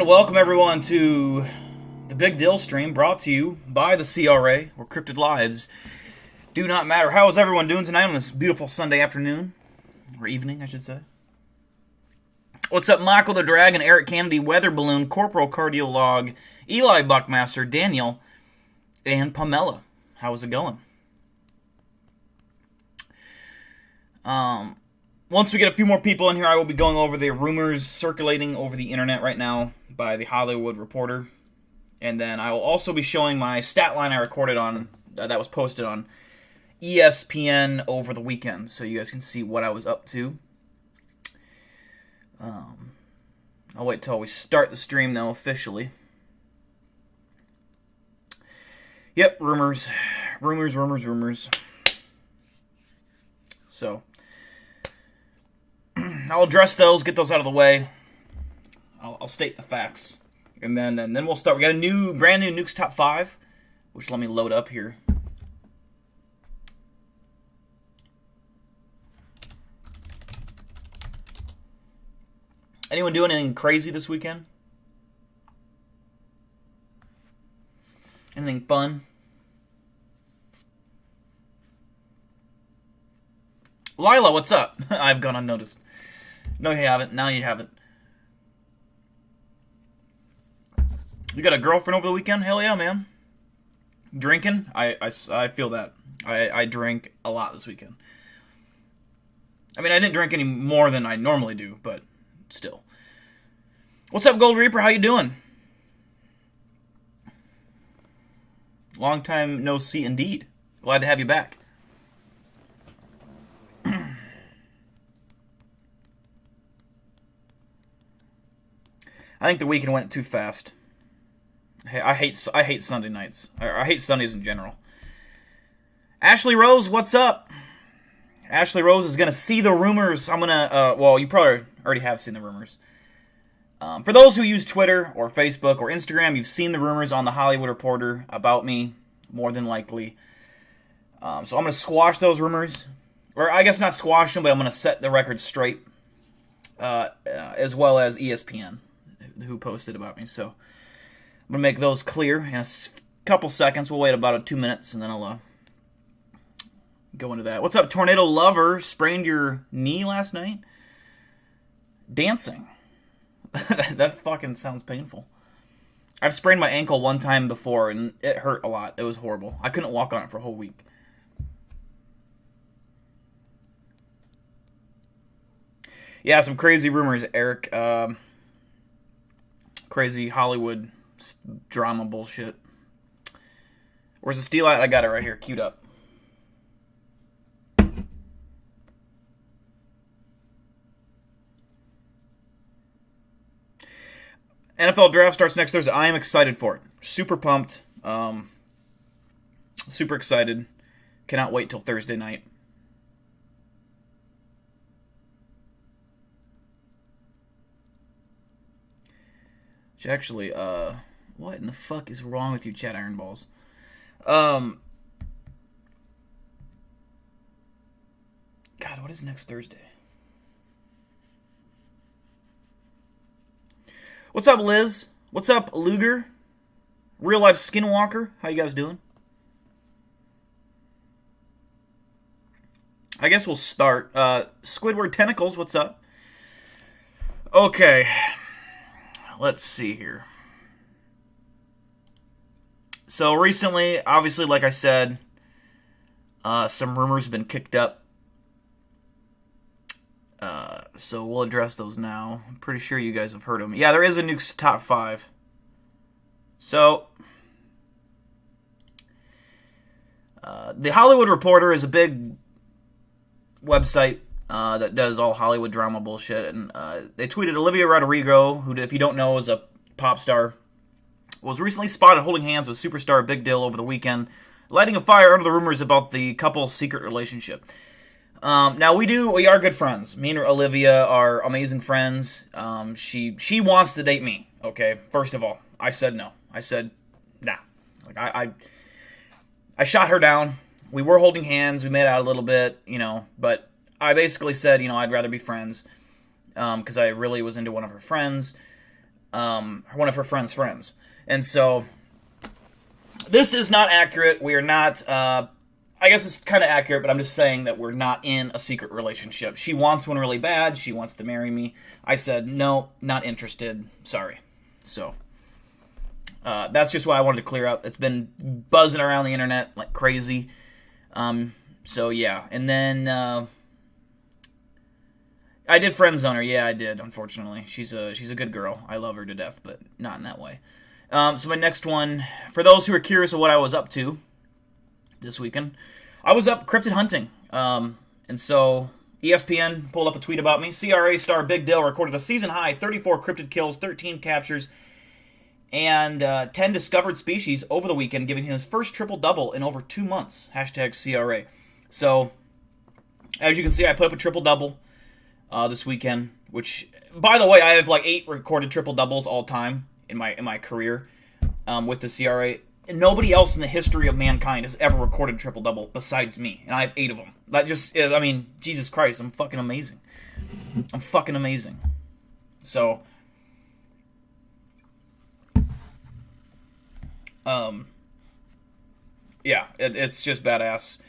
welcome everyone to the BigDill stream brought to you by the CRA, where cryptid lives do not matter. How is everyone doing tonight on this beautiful Sunday afternoon? Or evening, I should say. What's up, Michael the Dragon, Eric Kennedy, Weather Balloon, Corporal Cardiolog, Eli Buckmaster, Daniel, and Pamela? How is it going? Once we get a few more people in here, I will be going over the rumors circulating over the internet right now by the Hollywood Reporter. And then I will also be showing my stat line I recorded on, that was posted on ESPN over the weekend, so you guys can see what I was up to. I'll wait till we start the stream, though, officially. Yep, rumors. Rumors. So, I'll address those, get those out of the way. I'll state the facts. And then we'll start. We got a brand new Nukes Top 5, which let me load up here. Anyone doing anything crazy this weekend? Anything fun? Lila, what's up? I've gone unnoticed. No, you haven't. Now you haven't. You got a girlfriend over the weekend? Hell yeah, man. Drinking? I feel that. I drank a lot this weekend. I mean, I didn't drink any more than I normally do, but still. What's up, Gold Reaper? How you doing? Long time no see indeed. Glad to have you back. I think the weekend went too fast. I hate Sunday nights. I hate Sundays in general. Ashley Rose, what's up? Ashley Rose is going to see the rumors. I'm going to, well, you probably already have seen the rumors. For those who use Twitter or Facebook or Instagram, you've seen the rumors on the Hollywood Reporter about me, more than likely. So I'm going to squash those rumors. Or I guess not squash them, but I'm going to set the record straight. As well as ESPN, who posted about me. So I'm going to make those clear in a couple seconds. We'll wait about 2 minutes, and then I'll go into that. What's up, Tornado Lover? Sprained your knee last night? Dancing. That fucking sounds painful. I've sprained my ankle one time before, and it hurt a lot. It was horrible. I couldn't walk on it for a whole week. Yeah, some crazy rumors, Eric. Crazy Hollywood drama bullshit. Where's the steel at? I got it right here, queued up. NFL draft starts next Thursday. I am excited for it. Super pumped. Super excited. Cannot wait till Thursday night. Actually, what in the fuck is wrong with you, Chad Ironballs? God, what is next Thursday? What's up, Liz? What's up, Luger? Real Life Skinwalker? How you guys doing? I guess we'll start. Squidward Tentacles, what's up? Okay. Let's see here. So recently, obviously, like I said, some rumors have been kicked up. So we'll address those now. I'm pretty sure you guys have heard them. Yeah, there is a Nukes Top 5. So, the Hollywood Reporter is a big website that does all Hollywood drama bullshit. And they tweeted Olivia Rodrigo, who, if you don't know, is a pop star, was recently spotted holding hands with superstar BigDill over the weekend, lighting a fire under the rumors about the couple's secret relationship. Now, we are good friends. Me and Olivia are amazing friends. She wants to date me, okay? First of all, I said no. I said, nah. Like, I shot her down. We were holding hands. We made out a little bit, but I basically said, I'd rather be friends, because I really was into one of her friends. one of her friend's friends. And so, this is not accurate. We are not, I guess it's kind of accurate, but I'm just saying that we're not in a secret relationship. She wants one really bad. She wants to marry me. I said, no, not interested. Sorry. So, that's just what I wanted to clear up. It's been buzzing around the internet like crazy. So, yeah. And then, I did friend zone her. Yeah, I did, unfortunately. She's a good girl. I love her to death, but not in that way. So my next one, for those who are curious of what I was up to this weekend, I was up cryptid hunting. And so ESPN pulled up a tweet about me. CRA star BigDill recorded a season-high 34 cryptid kills, 13 captures, and 10 discovered species over the weekend, giving him his first triple-double in over 2 months. Hashtag CRA. So, as you can see, I put up a triple-double this weekend, which, by the way, I have like 8 recorded triple-doubles all time in my career with the CRA. And nobody else in the history of mankind has ever recorded a triple-double besides me, and I have 8 of them. That just, I mean, Jesus Christ, I'm fucking amazing. I'm fucking amazing. So, yeah, it's just badass,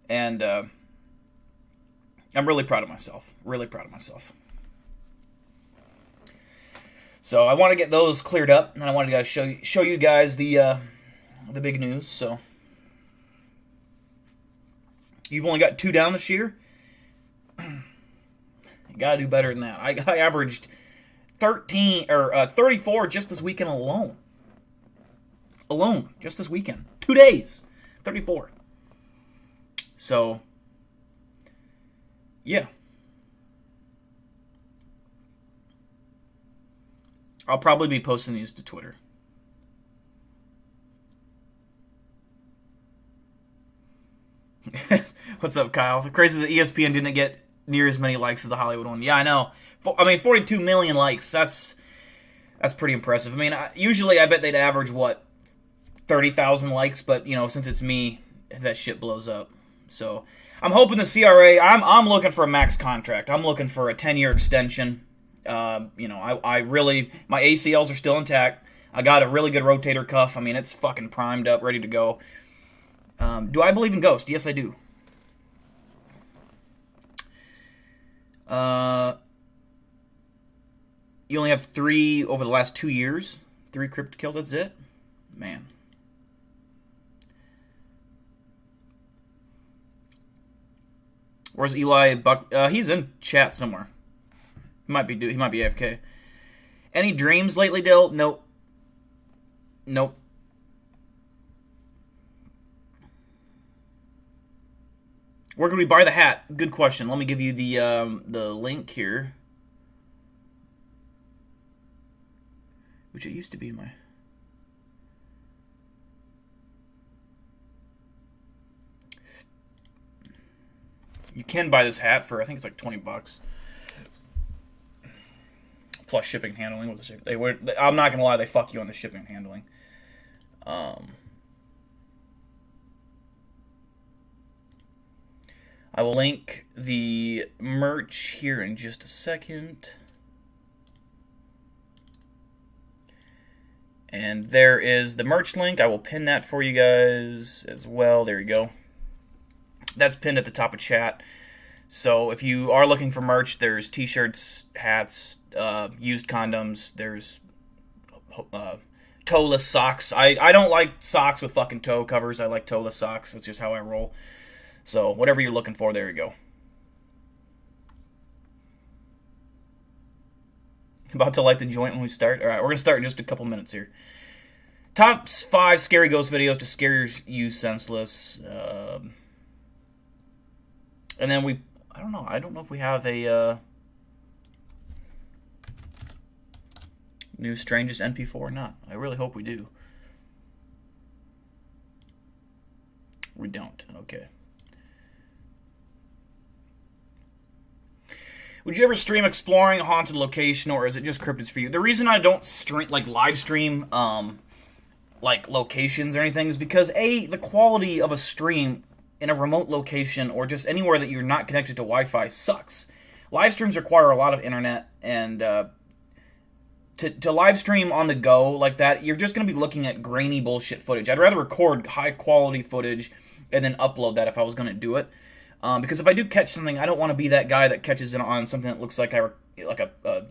and I'm really proud of myself. Really proud of myself. So I want to get those cleared up, and I wanted to show you guys the big news. So you've only got 2 down this year. You gotta do better than that. I averaged 34 just this weekend alone. Just this weekend, 2 days, 34. So yeah. I'll probably be posting these to Twitter. What's up, Kyle? Crazy that ESPN didn't get near as many likes as the Hollywood one. Yeah, I know. 42 million likes. That's pretty impressive. I mean, usually I bet they'd average, 30,000 likes, but, since it's me, that shit blows up. So, I'm hoping the CRA, I'm looking for a max contract. I'm looking for a 10-year extension. I really, my ACLs are still intact. I got a really good rotator cuff. I mean, it's fucking primed up, ready to go. Do I believe in ghosts? Yes, I do. You only have 3 over the last 2 years? 3 cryptid kills, that's it? Man. Where's Eli Buck? He's in chat somewhere. He might be AFK. Any dreams lately, Dill? Nope. Where can we buy the hat? Good question. Let me give you the link here. Which it used to be my... You can buy this hat for, I think it's like $20. Plus shipping and handling with the ship. I'm not gonna lie, they fuck you on the shipping and handling. I will link the merch here in just a second. And there is the merch link. I will pin that for you guys as well. There you go. That's pinned at the top of chat. So if you are looking for merch, there's t-shirts, hats, used condoms. There's toeless socks. I don't like socks with fucking toe covers. I like toeless socks. That's just how I roll. So whatever you're looking for, there you go. About to light the joint when we start. All right, we're gonna start in just a couple minutes here. Top 5 scary ghost videos to scare you senseless. And then I don't know if we have a new strangest NP4 or not. I really hope we do. We don't. Okay. Would you ever stream exploring a haunted location, or is it just cryptids for you? The reason I don't live stream locations or anything is because the quality of a stream in a remote location or just anywhere that you're not connected to Wi-Fi sucks. Live streams require a lot of internet, and to live stream on the go like that, you're just going to be looking at grainy bullshit footage. I'd rather record high-quality footage and then upload that if I was going to do it. Because if I do catch something, I don't want to be that guy that catches it on something that looks like a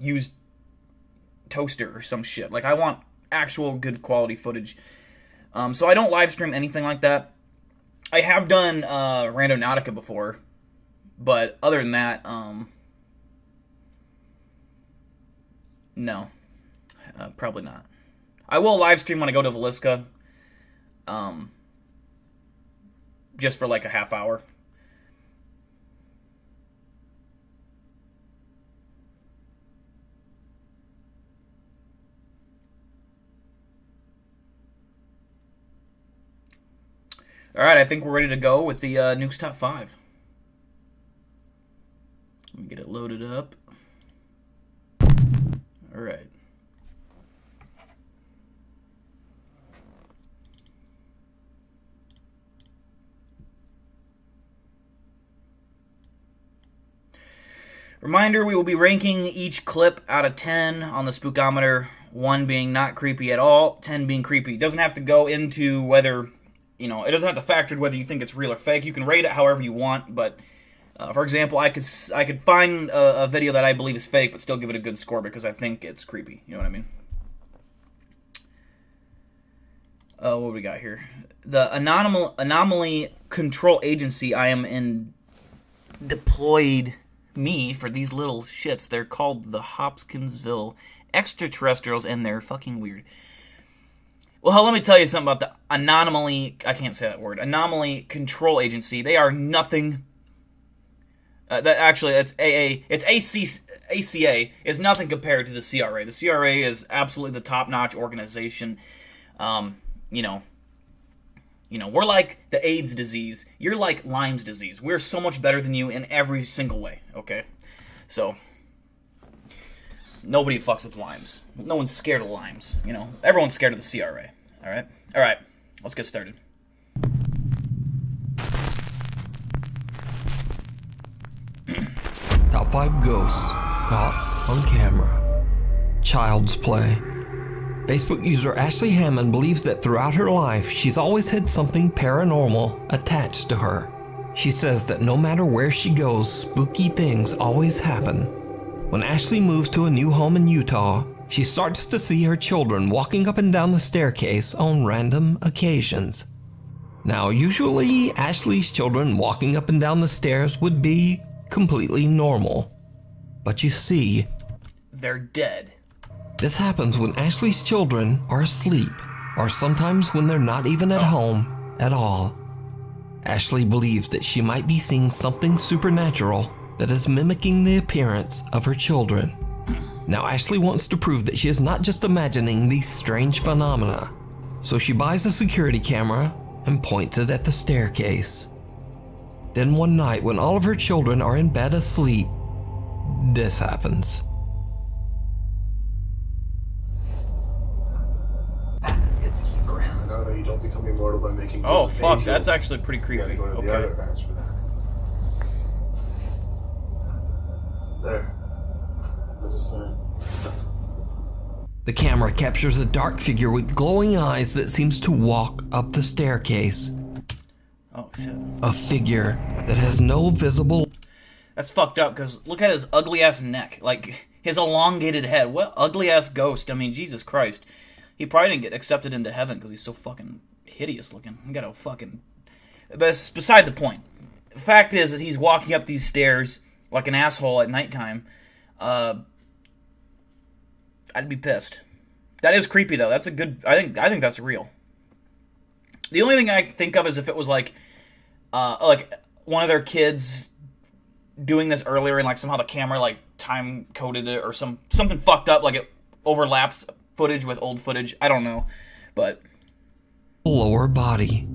used toaster or some shit. Like, I want actual good quality footage. So I don't live stream anything like that. I have done Randonautica before, but other than that, no, probably not. I will live stream when I go to Villisca, just for like a half hour. Alright, I think we're ready to go with the Nukes Top 5. Let me get it loaded up. Alright. Reminder, we will be ranking each clip out of 10 on the Spookometer. 1 being not creepy at all, 10 being creepy. It doesn't have to go into whether... You know, it doesn't have to factor in whether you think it's real or fake. You can rate it however you want, but for example, I could find a video that I believe is fake, but still give it a good score because I think it's creepy. You know what I mean? What do we got here? The Anomaly Control Agency. I am in deployed me for these little shits. They're called the Hopkinsville Extraterrestrials, and they're fucking weird. Well, let me tell you something about the Anomaly... I can't say that word. Anomaly Control Agency. They are nothing... actually, it's AA... It's ACA. It's nothing compared to the CRA. The CRA is absolutely the top-notch organization. You know, we're like the AIDS disease. You're like Lyme's disease. We're so much better than you in every single way, okay? So... Nobody fucks with limes. No one's scared of limes, you know. Everyone's scared of the CRA, alright? Alright, let's get started. Top 5 ghosts caught on camera. Child's play. Facebook user Ashley Hammond believes that throughout her life, she's always had something paranormal attached to her. She says that no matter where she goes, spooky things always happen. When Ashley moves to a new home in Utah, she starts to see her children walking up and down the staircase on random occasions. Now, usually, Ashley's children walking up and down the stairs would be completely normal. But you see, they're dead. This happens when Ashley's children are asleep, or sometimes when they're not even at home at all. Ashley believes that she might be seeing something supernatural that is mimicking the appearance of her children. Now, Ashley wants to prove that she is not just imagining these strange phenomena, so she buys a security camera and points it at the staircase. Then one night, when all of her children are in bed asleep, this happens. It's good to keep around. No, you don't become immortal by making. Oh fuck, angels. that's actually pretty creepy. You gotta go to the other bats for that. There. Let us know. The camera captures a dark figure with glowing eyes that seems to walk up the staircase. Oh shit. A figure that has no visible... That's fucked up, because look at his ugly-ass neck. Like, his elongated head. What ugly-ass ghost. I mean, Jesus Christ. He probably didn't get accepted into heaven because he's so fucking hideous looking. He got a fucking... But it's beside the point. The fact is that he's walking up these stairs like an asshole at nighttime. I'd be pissed. That is creepy, though. That's a good... I think that's real. The only thing I can think of is if it was like one of their kids doing this earlier and like somehow the camera like time coded it or something fucked up, like it overlaps footage with old footage. I don't know, but lower body.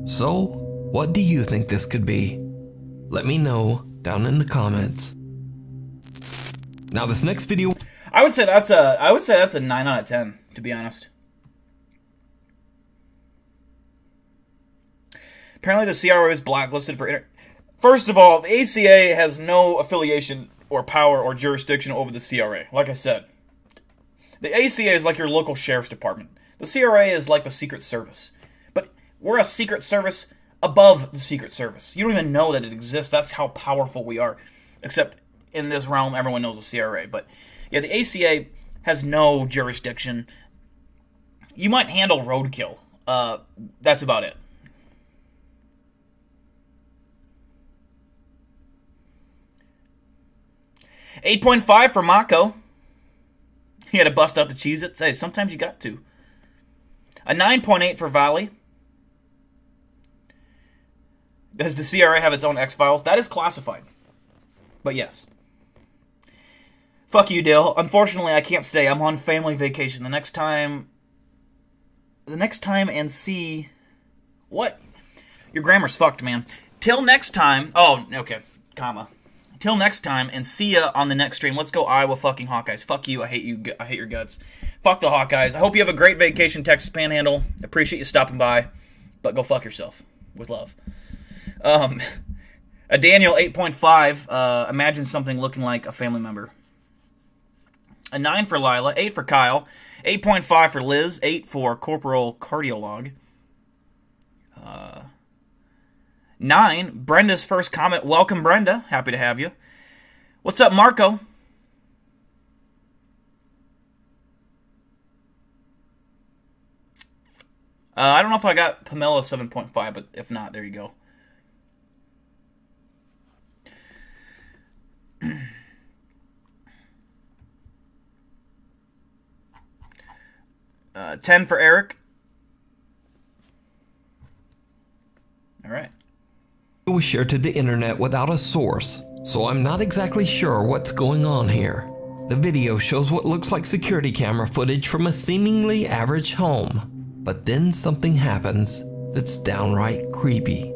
So, what do you think this could be? Let me know down in the comments. Now this next video, I would say that's a 9 out of 10, to be honest. Apparently the CRO is blacklisted for... First of all, the ACA has no affiliation or power or jurisdiction over the CRA. Like I said, The ACA is like your local sheriff's department. The CRA is like the Secret Service. But we're a Secret Service above the Secret Service. You don't even know that it exists. That's how powerful we are. Except in this realm, everyone knows the CRA. But yeah, the ACA has no jurisdiction. You might handle roadkill. That's about it. $8.5 for Mako. He had to bust out the Cheez-Its. Hey, sometimes you got to. A 9.8 for Valley. Does the CRA have its own X-Files? That is classified. But yes. Fuck you, Dill. Unfortunately, I can't stay. I'm on family vacation. The next time and see... What? Your grammar's fucked, man. Till next time... Oh, okay. Comma. Till next time, and see ya on the next stream. Let's go Iowa fucking Hawkeyes. Fuck you. I hate you. I hate your guts. Fuck the Hawkeyes. I hope you have a great vacation, Texas Panhandle. Appreciate you stopping by. But go fuck yourself. With love. A Daniel 8.5. Imagine something looking like a family member. A 9 for Lila. 8 for Kyle. 8.5 for Liz. 8 for Corporal Cardiolog. 9, Brenda's first comment. Welcome, Brenda. Happy to have you. What's up, Marco? I don't know if I got Pamela 7.5, but if not, there you go. $10 for Eric. All right. It was shared to the internet without a source, so I'm not exactly sure what's going on here. The video shows what looks like security camera footage from a seemingly average home, but then something happens that's downright creepy.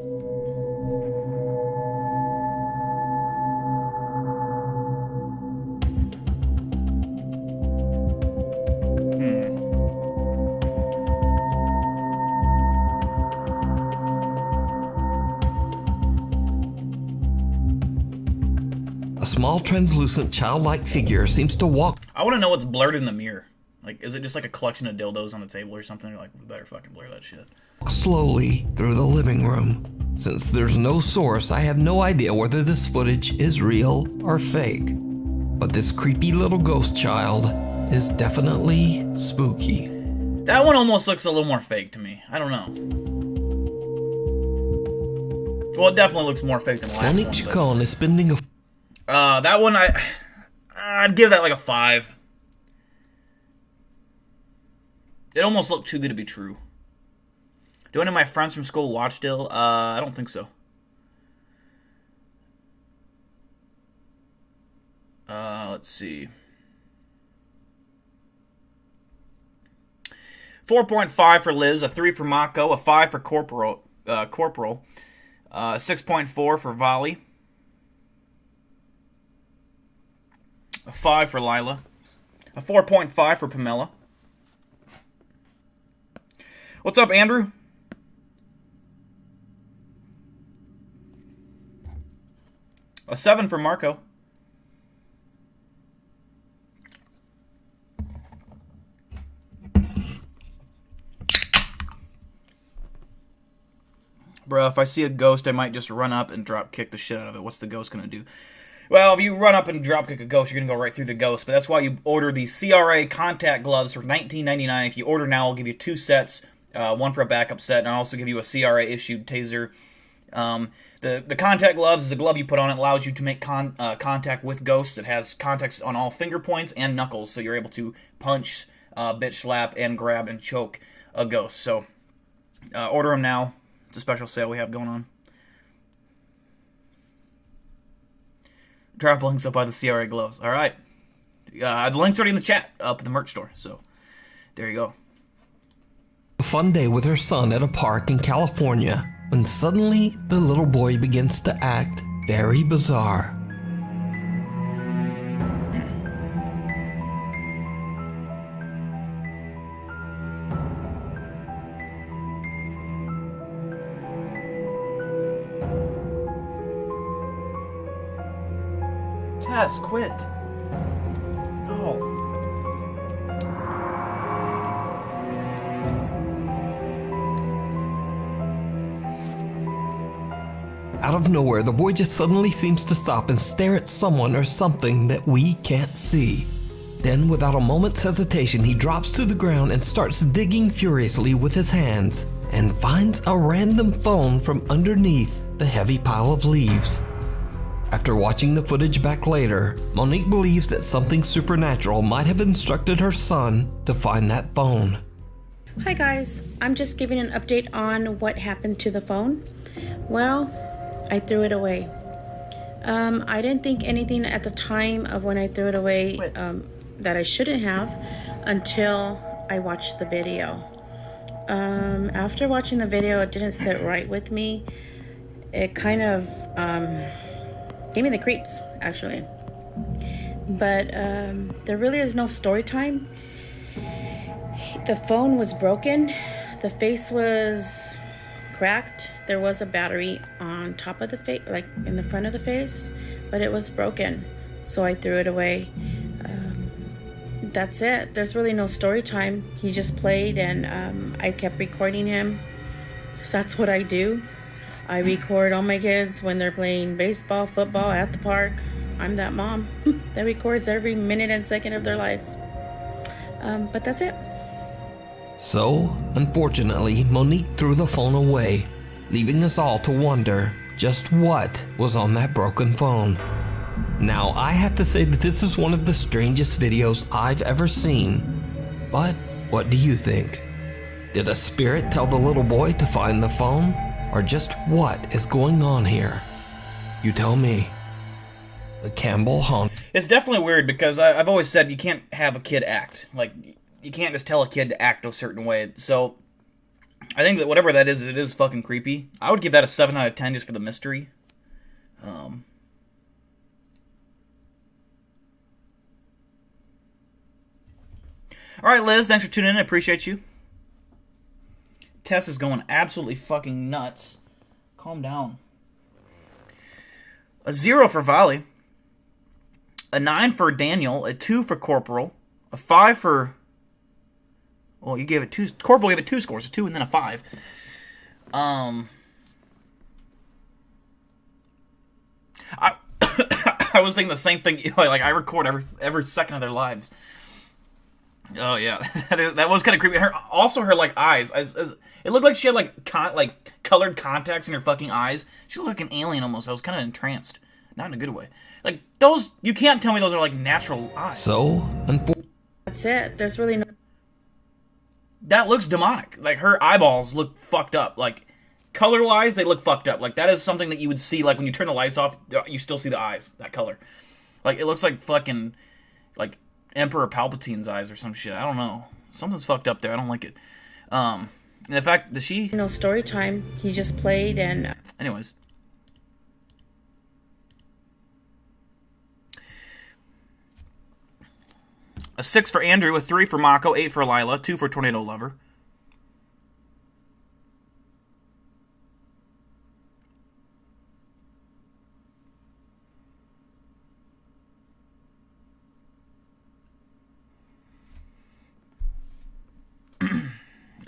A small, translucent, childlike figure seems to walk. I want to know what's blurred in the mirror. Like, is it just like a collection of dildos on the table or something? You're like, we better fucking blur that shit. Slowly through the living room. Since there's no source, I have no idea whether this footage is real or fake. But this creepy little ghost child is definitely spooky. That one almost looks a little more fake to me. I don't know. Well, it definitely looks more fake than the last Monique one. Chacon is spending a... That one, I'd give that like a 5. It almost looked too good to be true. Do any of my friends from school watch Dill? I don't think so. Let's see. 4.5 for Liz, a 3 for Mako, a 5 for Corporal, 6.4 for Volley, a 5 for Lila, a 4.5 for Pamela. What's up, Andrew? A 7 for Marco. Bro, if I see a ghost, I might just run up and drop kick the shit out of it. What's the ghost gonna do? Well, if you run up and drop kick a ghost, you're gonna go right through the ghost. But that's why you order these CRA contact gloves for $19.99. If you order now, I'll give you 2 sets, one for a backup set, and I'll also give you a CRA issued taser. The contact gloves is a glove you put on. It allows you to make contact with ghosts. It has contacts on all finger points and knuckles, so you're able to punch, bitch slap, and grab and choke a ghost. So order them now. It's a special sale we have going on. Drop links up by the CRA gloves. All right. The link's already in the chat up at the merch store. So there you go. A fun day with her son at a park in California when suddenly the little boy begins to act very bizarre. Tess, quit. Oh. Out of nowhere, the boy just suddenly seems to stop and stare at someone or something that we can't see. Then, without a moment's hesitation, he drops to the ground and starts digging furiously with his hands and finds a random phone from underneath the heavy pile of leaves. After watching the footage back later, Monique believes that something supernatural might have instructed her son to find that phone. Hi guys, I'm just giving an update on what happened to the phone. Well, I threw it away. I didn't think anything at the time of when I threw it away that I shouldn't have until I watched the video. After watching the video, it didn't sit right with me. It kind of gave me the creeps, actually. But there really is no story time. The phone was broken. The face was cracked. There was a battery on top of the face, like in the front of the face, but it was broken. So I threw it away. That's it. There's really no story time. He just played and I kept recording him. So that's what I do. I record all my kids when they're playing baseball, football at the park. I'm that mom that records every minute and second of their lives. But that's it. So, unfortunately, Monique threw the phone away, leaving us all to wonder just what was on that broken phone. Now, I have to say that this is one of the strangest videos I've ever seen. But what do you think? Did a spirit tell the little boy to find the phone? Or just what is going on here? You tell me. The Campbell haunt. It's definitely weird because I've always said you can't have a kid act. Like, you can't just tell a kid to act a certain way. So, I think that whatever that is, it is fucking creepy. I would give that a 7 out of 10 just for the mystery. Alright, Liz, thanks for tuning in. I appreciate you. Tess is going absolutely fucking nuts. Calm down. A 0 for Volley. A 9 for Daniel. A 2 for Corporal. A 5 for... Well, you gave it 2... Corporal gave it 2 scores. A 2 and then a 5. I was thinking the same thing. Like I record every second of their lives. Oh yeah, that was kind of creepy. Her like eyes, it looked like she had like colored contacts in her fucking eyes. She looked like an alien almost. I was kind of entranced, not in a good way. Like those, you can't tell me those are like natural eyes. So, that's it. There's really no. That looks demonic. Like her eyeballs look fucked up. Like color-wise, they look fucked up. Like that is something that you would see. Like when you turn the lights off, you still see the eyes, that color. Like it looks like fucking like Emperor Palpatine's eyes or some shit. I don't know. Something's fucked up there. I don't like it. And the fact that she... No story time. He just played and... Anyways. A 6 for Andrew, a 3 for Mako, 8 for Lila, 2 for Tornado Lover.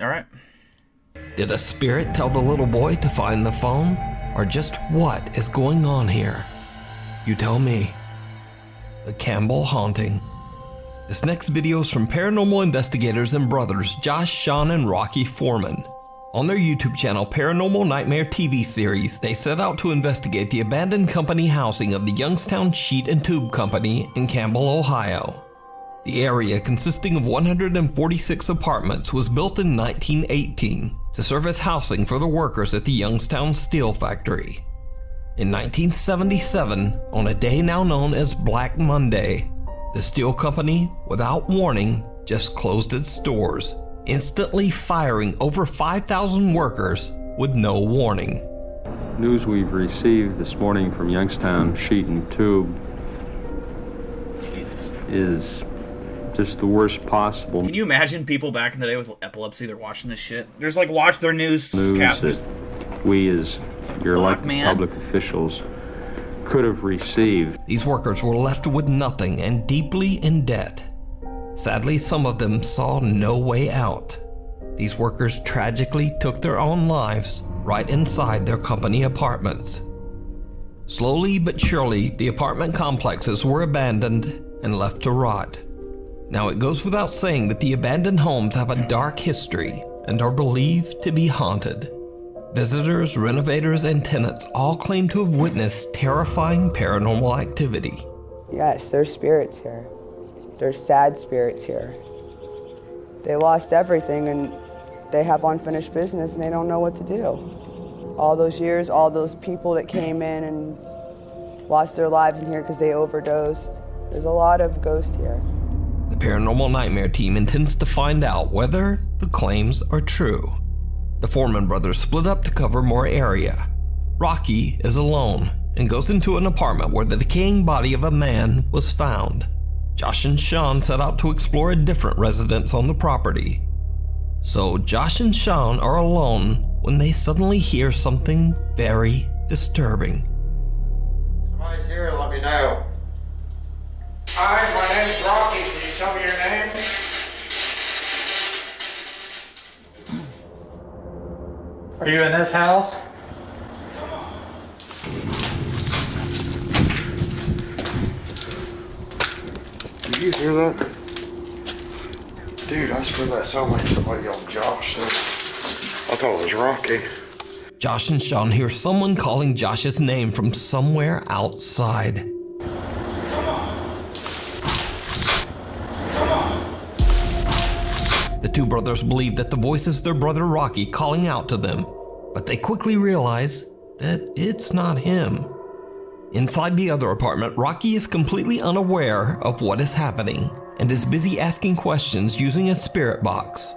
All right. Did a spirit tell the little boy to find the phone? Or just what is going on here? You tell me. The Campbell haunting. This next video is from paranormal investigators and brothers Josh, Sean, and Rocky Foreman. On their YouTube channel, Paranormal Nightmare TV series, they set out to investigate the abandoned company housing of the Youngstown Sheet and Tube Company in Campbell, Ohio. The area, consisting of 146 apartments, was built in 1918 to serve as housing for the workers at the Youngstown Steel Factory. In 1977, on a day now known as Black Monday, the steel company, without warning, just closed its doors, instantly firing over 5,000 workers with no warning. News we've received this morning from Youngstown Sheet and Tube is just the worst possible. Can you imagine people back in the day with epilepsy? They're watching this shit. They're just like watch their news cast. That we as your elected public officials could have received. These workers were left with nothing and deeply in debt. Sadly, some of them saw no way out. These workers tragically took their own lives right inside their company apartments. Slowly but surely, the apartment complexes were abandoned and left to rot. Now, it goes without saying that the abandoned homes have a dark history and are believed to be haunted. Visitors, renovators, and tenants all claim to have witnessed terrifying paranormal activity. Yes, there's spirits here. There's sad spirits here. They lost everything and they have unfinished business and they don't know what to do. All those years, all those people that came in and lost their lives in here because they overdosed. There's a lot of ghosts here. The Paranormal Nightmare team intends to find out whether the claims are true. The Foreman brothers split up to cover more area. Rocky is alone and goes into an apartment where the decaying body of a man was found. Josh and Sean set out to explore a different residence on the property. So Josh and Sean are alone when they suddenly hear something very disturbing. Somebody's here, let me know. Hi, my name's Rocky. Can you tell me your name? Are you in this house? Did you hear that? Dude, I swear that sounded like somebody yelled Josh. I thought it was Rocky. Josh and Sean hear someone calling Josh's name from somewhere outside. The two brothers believe that the voice is their brother Rocky calling out to them, but they quickly realize that it's not him. Inside the other apartment, Rocky is completely unaware of what is happening and is busy asking questions using a spirit box.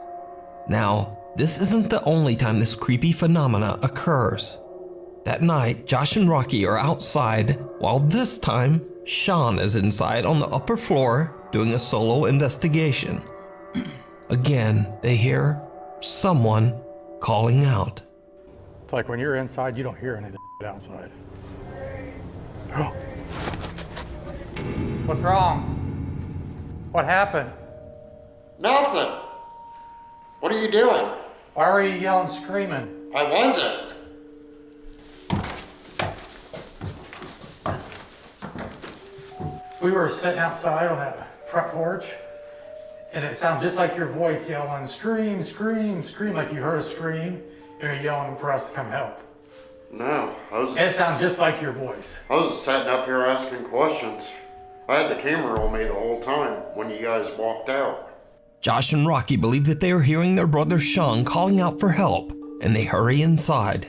Now, this isn't the only time this creepy phenomena occurs. That night, Josh and Rocky are outside, while this time, Sean is inside on the upper floor doing a solo investigation. Again, they hear someone calling out. It's like when you're inside, you don't hear anything outside. Oh. What's wrong? What happened? Nothing. What are you doing? Why were you yelling, screaming? I wasn't. We were sitting outside on that front porch, and it sounded just like your voice yelling, scream, scream, scream, like you heard a scream, and you're yelling for us to come help. No, It sounded just like your voice. I was just sitting up here asking questions. I had the camera on me the whole time when you guys walked out. Josh and Rocky believe that they are hearing their brother Sean calling out for help, and they hurry inside.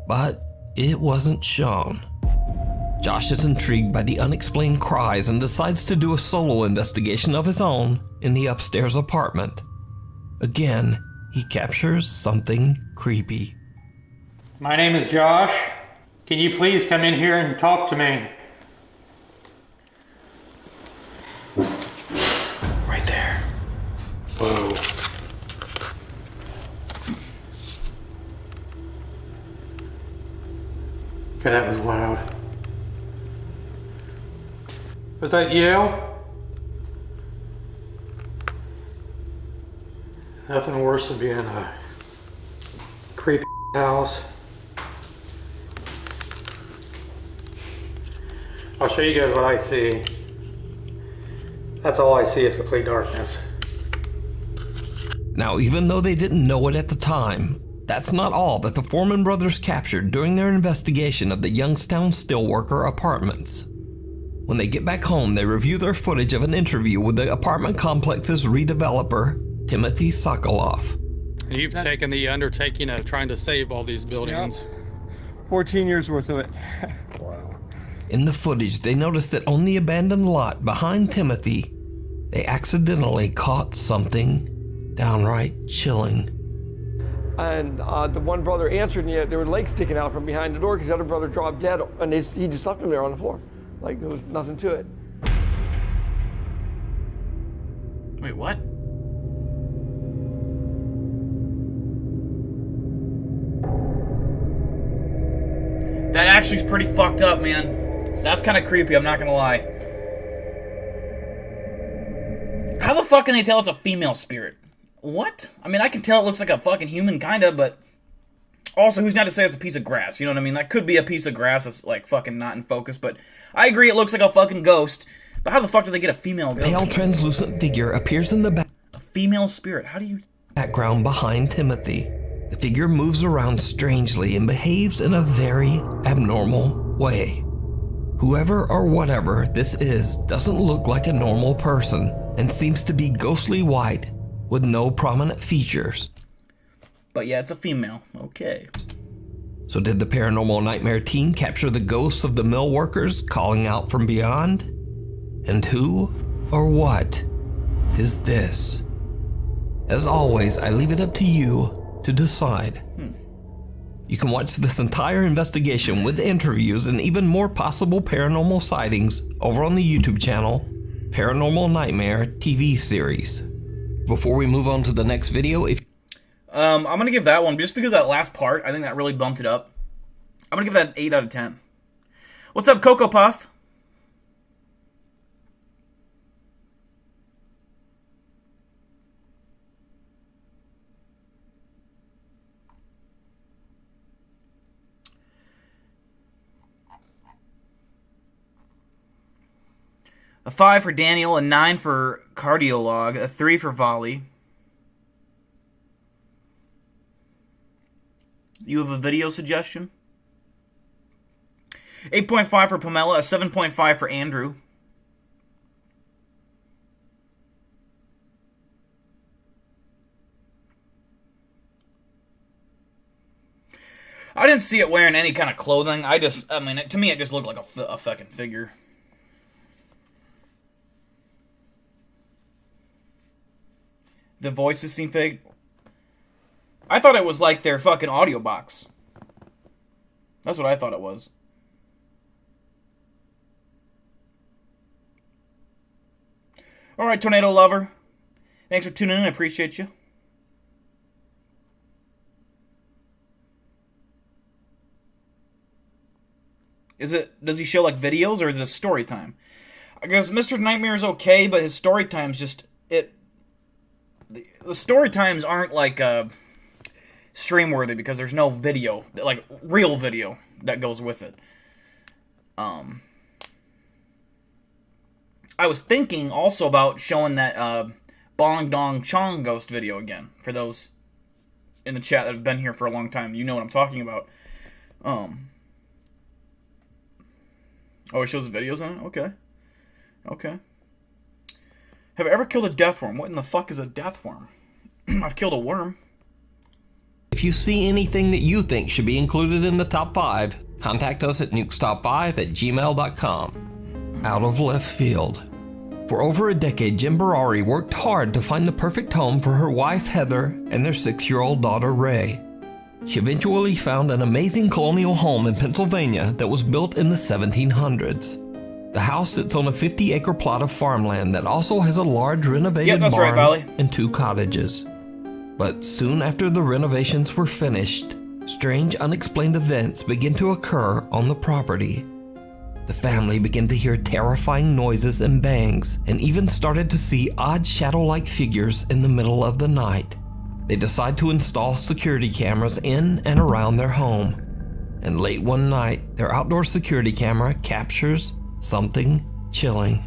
But it wasn't Sean. Josh is intrigued by the unexplained cries and decides to do a solo investigation of his own in the upstairs apartment. Again, he captures something creepy. My name is Josh. Can you please come in here and talk to me? Right there. Whoa. Okay, that was loud. Was that you? Nothing worse than being in a creepy house. I'll show you guys what I see. That's all I see is complete darkness. Now, even though they didn't know it at the time, that's not all that the Foreman brothers captured during their investigation of the Youngstown Steelworker apartments. When they get back home, they review their footage of an interview with the apartment complex's redeveloper, Timothy Sokoloff. You've taken the undertaking of trying to save all these buildings. Yep. 14 years worth of it. Wow. In the footage, they notice that on the abandoned lot behind Timothy, they accidentally caught something downright chilling. And the one brother answered, and there were legs sticking out from behind the door because the other brother dropped dead, and he just left him there on the floor. Like there was nothing to it. Wait, what? That actually is pretty fucked up, man. That's kind of creepy, I'm not gonna lie. How the fuck can they tell it's a female spirit? What? I mean, I can tell it looks like a fucking human, kinda, but also, who's not to say it's a piece of grass? You know what I mean? That could be a piece of grass that's, like, fucking not in focus, but I agree it looks like a fucking ghost. But how the fuck do they get a female ghost? Pale translucent figure appears in the a female spirit. How do you... background behind Timothy. The figure moves around strangely and behaves in a very abnormal way. Whoever or whatever this is doesn't look like a normal person and seems to be ghostly white with no prominent features. But yeah, it's a female. Okay. So did the Paranormal Nightmare team capture the ghosts of the mill workers calling out from beyond? And who or what is this? As always, I leave it up to you to decide. You can watch this entire investigation with interviews and even more possible paranormal sightings over on the YouTube channel, Paranormal Nightmare TV series. Before we move on to the next video, I'm gonna give that one, just because that last part, I think that really bumped it up. I'm gonna give that an 8 out of 10. What's up, Cocoa Puff? A 5 for Daniel, a 9 for Cardiolog, a 3 for Volley. You have a video suggestion? 8.5 for Pamela, a 7.5 for Andrew. I didn't see it wearing any kind of clothing. I mean, to me, it just looked like a fucking figure. The voices seem fake. I thought it was like their fucking audio box. That's what I thought it was. Alright, Tornado Lover. Thanks for tuning in. I appreciate you. Does he show like videos or is it story time? I guess Mr. Nightmare is okay, but his story time's just the story times aren't like stream worthy because there's no video, like real video that goes with it. I was thinking also about showing that Bong Dong Chong ghost video again for those in the chat that have been here for a long time. You know what I'm talking about. Oh, it shows the videos on it? Okay. Okay. Have I ever killed a death worm? What in the fuck is a death worm? I've killed a worm. If you see anything that you think should be included in the top 5, contact us at nukestop5@gmail.com. Out of left field. For over a decade, Jim Barari worked hard to find the perfect home for her wife Heather and their 6-year-old daughter Ray. She eventually found an amazing colonial home in Pennsylvania that was built in the 1700s. The house sits on a 50-acre plot of farmland that also has a large renovated barn and 2 cottages. But soon after the renovations were finished, strange unexplained events began to occur on the property. The family began to hear terrifying noises and bangs, and even started to see odd shadow-like figures in the middle of the night. They decide to install security cameras in and around their home. And late one night, their outdoor security camera captures something chilling.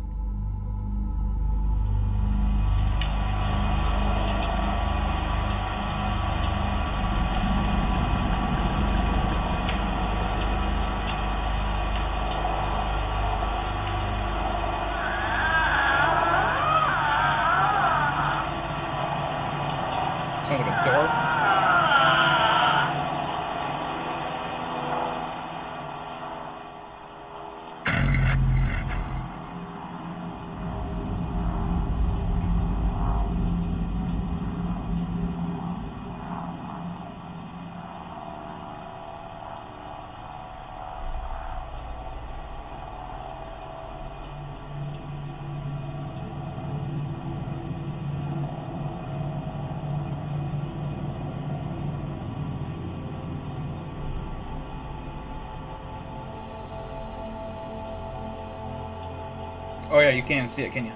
Sounds like a door. Oh yeah, you can't even see it, can you?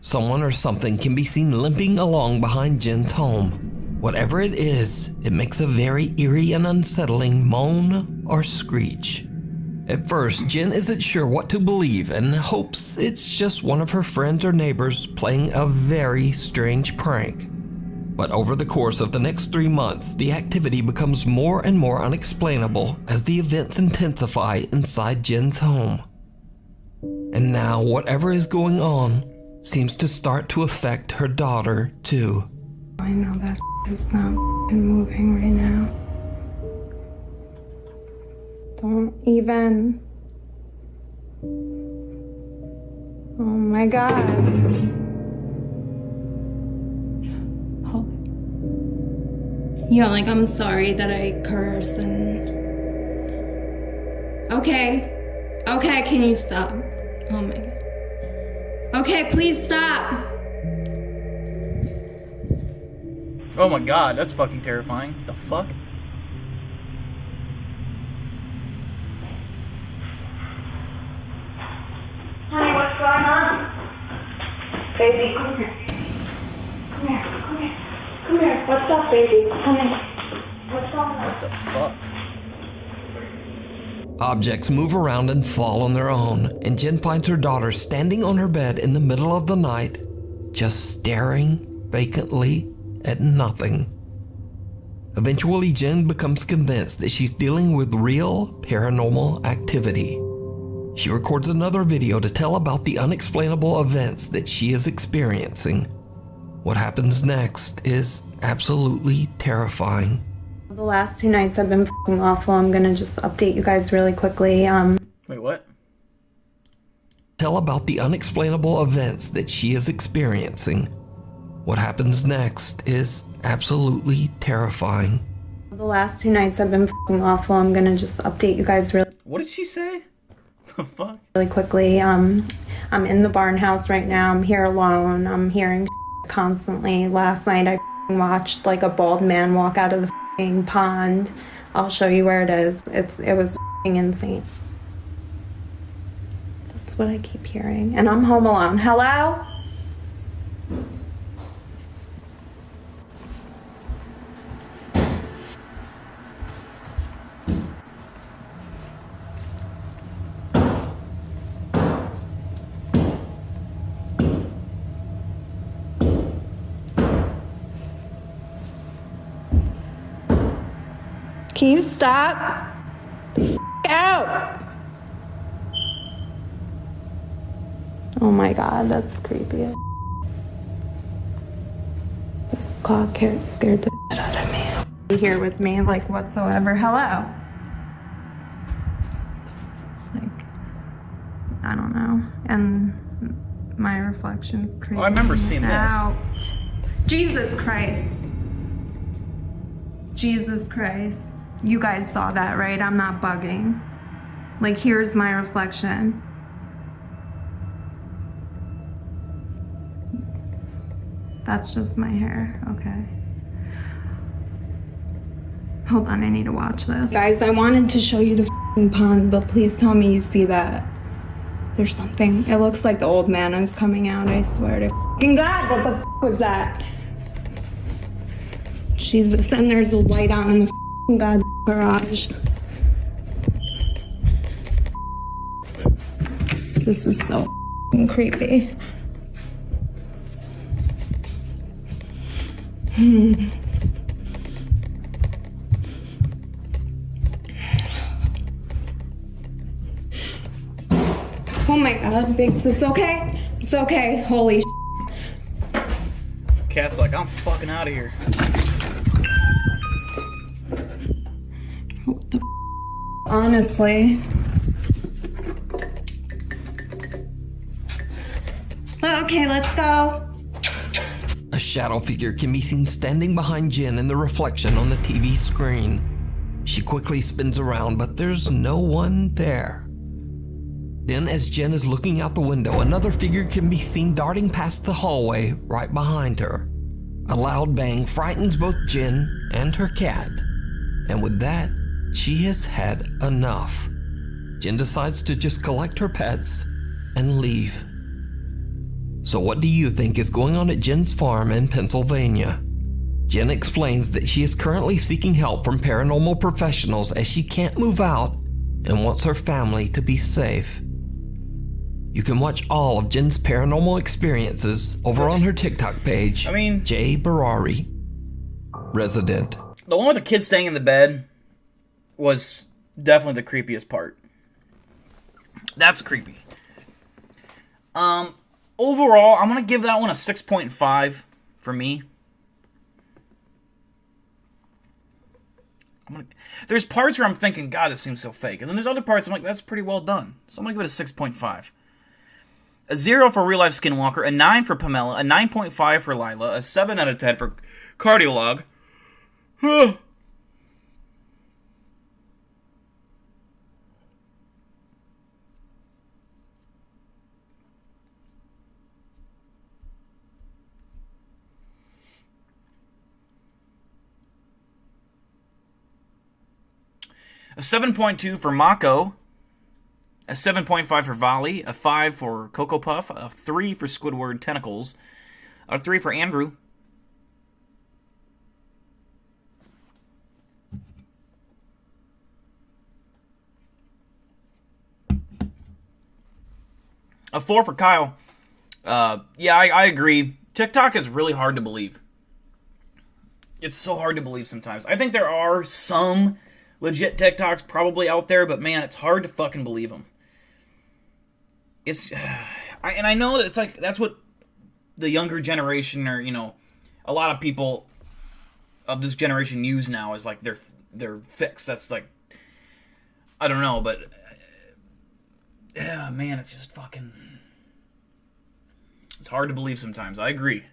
Someone or something can be seen limping along behind Jen's home. Whatever it is, it makes a very eerie and unsettling moan or screech. At first, Jen isn't sure what to believe and hopes it's just one of her friends or neighbors playing a very strange prank. But over the course of the next 3 months, the activity becomes more and more unexplainable as the events intensify inside Jen's home. And now, whatever is going on seems to start to affect her daughter, too. I know that is not moving right now. Don't even. Oh my God. Yeah, like, I'm sorry that I curse and... Okay. Okay, can you stop? Oh my God. Okay, please stop. Oh my God, that's fucking terrifying. The fuck? Honey, what's going on? Baby, come here. Come here, come here. Come here. What's up, baby? Come here. What's going on? What the fuck? Objects move around and fall on their own, and Jen finds her daughter standing on her bed in the middle of the night, just staring vacantly at nothing. Eventually, Jen becomes convinced that she's dealing with real paranormal activity. She records another video to tell about the unexplainable events that she is experiencing. What happens next is absolutely terrifying. The last 2 nights have been f***ing awful. I'm gonna just update you guys really quickly. Wait, what? Tell about the unexplainable events that she is experiencing. What happens next is absolutely terrifying. The last 2 nights have been f***ing awful. I'm gonna just update you guys really. What did she say? The fuck? Really quickly. I'm in the barn house right now. I'm here alone. I'm hearing constantly. Last night I f***ing watched like a bald man walk out of the f***ing pond. I'll show you where it is. It was f***ing insane. That's what I keep hearing. And I'm home alone. Hello? Can you stop? Out! Oh my God, that's creepy. This clock here scared the shit out of me. Be here with me, like, whatsoever. Hello? Like, I don't know. And my reflection's creepy. Oh, I remember seeing this. Out. Jesus Christ. Jesus Christ. You guys saw that, right? I'm not bugging. Like, here's my reflection. That's just my hair. Okay. Hold on, I need to watch this. Guys, I wanted to show you the f***ing pond, but please tell me you see that. There's something. It looks like the old man is coming out, I swear to f***ing God. What the f*** was that? Jesus, and there's a light out in the f***ing God garage. This is so f***ing creepy. Oh my God, Biggs, it's okay. It's okay. Holy shit. Cat's like, I'm fucking out of here. What the honestly. Okay, let's go. A shadow figure can be seen standing behind Jen in the reflection on the TV screen. She quickly spins around, but there's no one there. Then, as Jen is looking out the window, another figure can be seen darting past the hallway right behind her. A loud bang frightens both Jen and her cat. And with that, she has had enough. Jen decides to just collect her pets and leave. So what do you think is going on at Jen's farm in Pennsylvania? Jen explains that she is currently seeking help from paranormal professionals as she can't move out and wants her family to be safe. You can watch all of Jen's paranormal experiences over on her TikTok page, Jay Barari, Resident. The one with the kid staying in the bed was definitely the creepiest part. That's creepy. Overall, I'm going to give that one a 6.5 for me. There's parts where I'm thinking, God, this seems so fake. And then there's other parts I'm like, that's pretty well done. So I'm going to give it a 6.5. A 0 for Real Life Skinwalker, a 9 for Pamela, a 9.5 for Lila, a 7 out of 10 for Cardiolog. A 7.2 for Mako, a 7.5 for Volley, a 5 for Cocoa Puff, a 3 for Squidward Tentacles, a 3 for Andrew, a 4 for Kyle. Yeah, I agree. TikTok is really hard to believe. It's so hard to believe sometimes. I think there are some legit TikToks probably out there, but man, it's hard to fucking believe them. I know that it's like, that's what the younger generation, or, you know, a lot of people of this generation use now as like their fix. That's like, I don't know, but yeah, man, it's just fucking, it's hard to believe sometimes. I agree.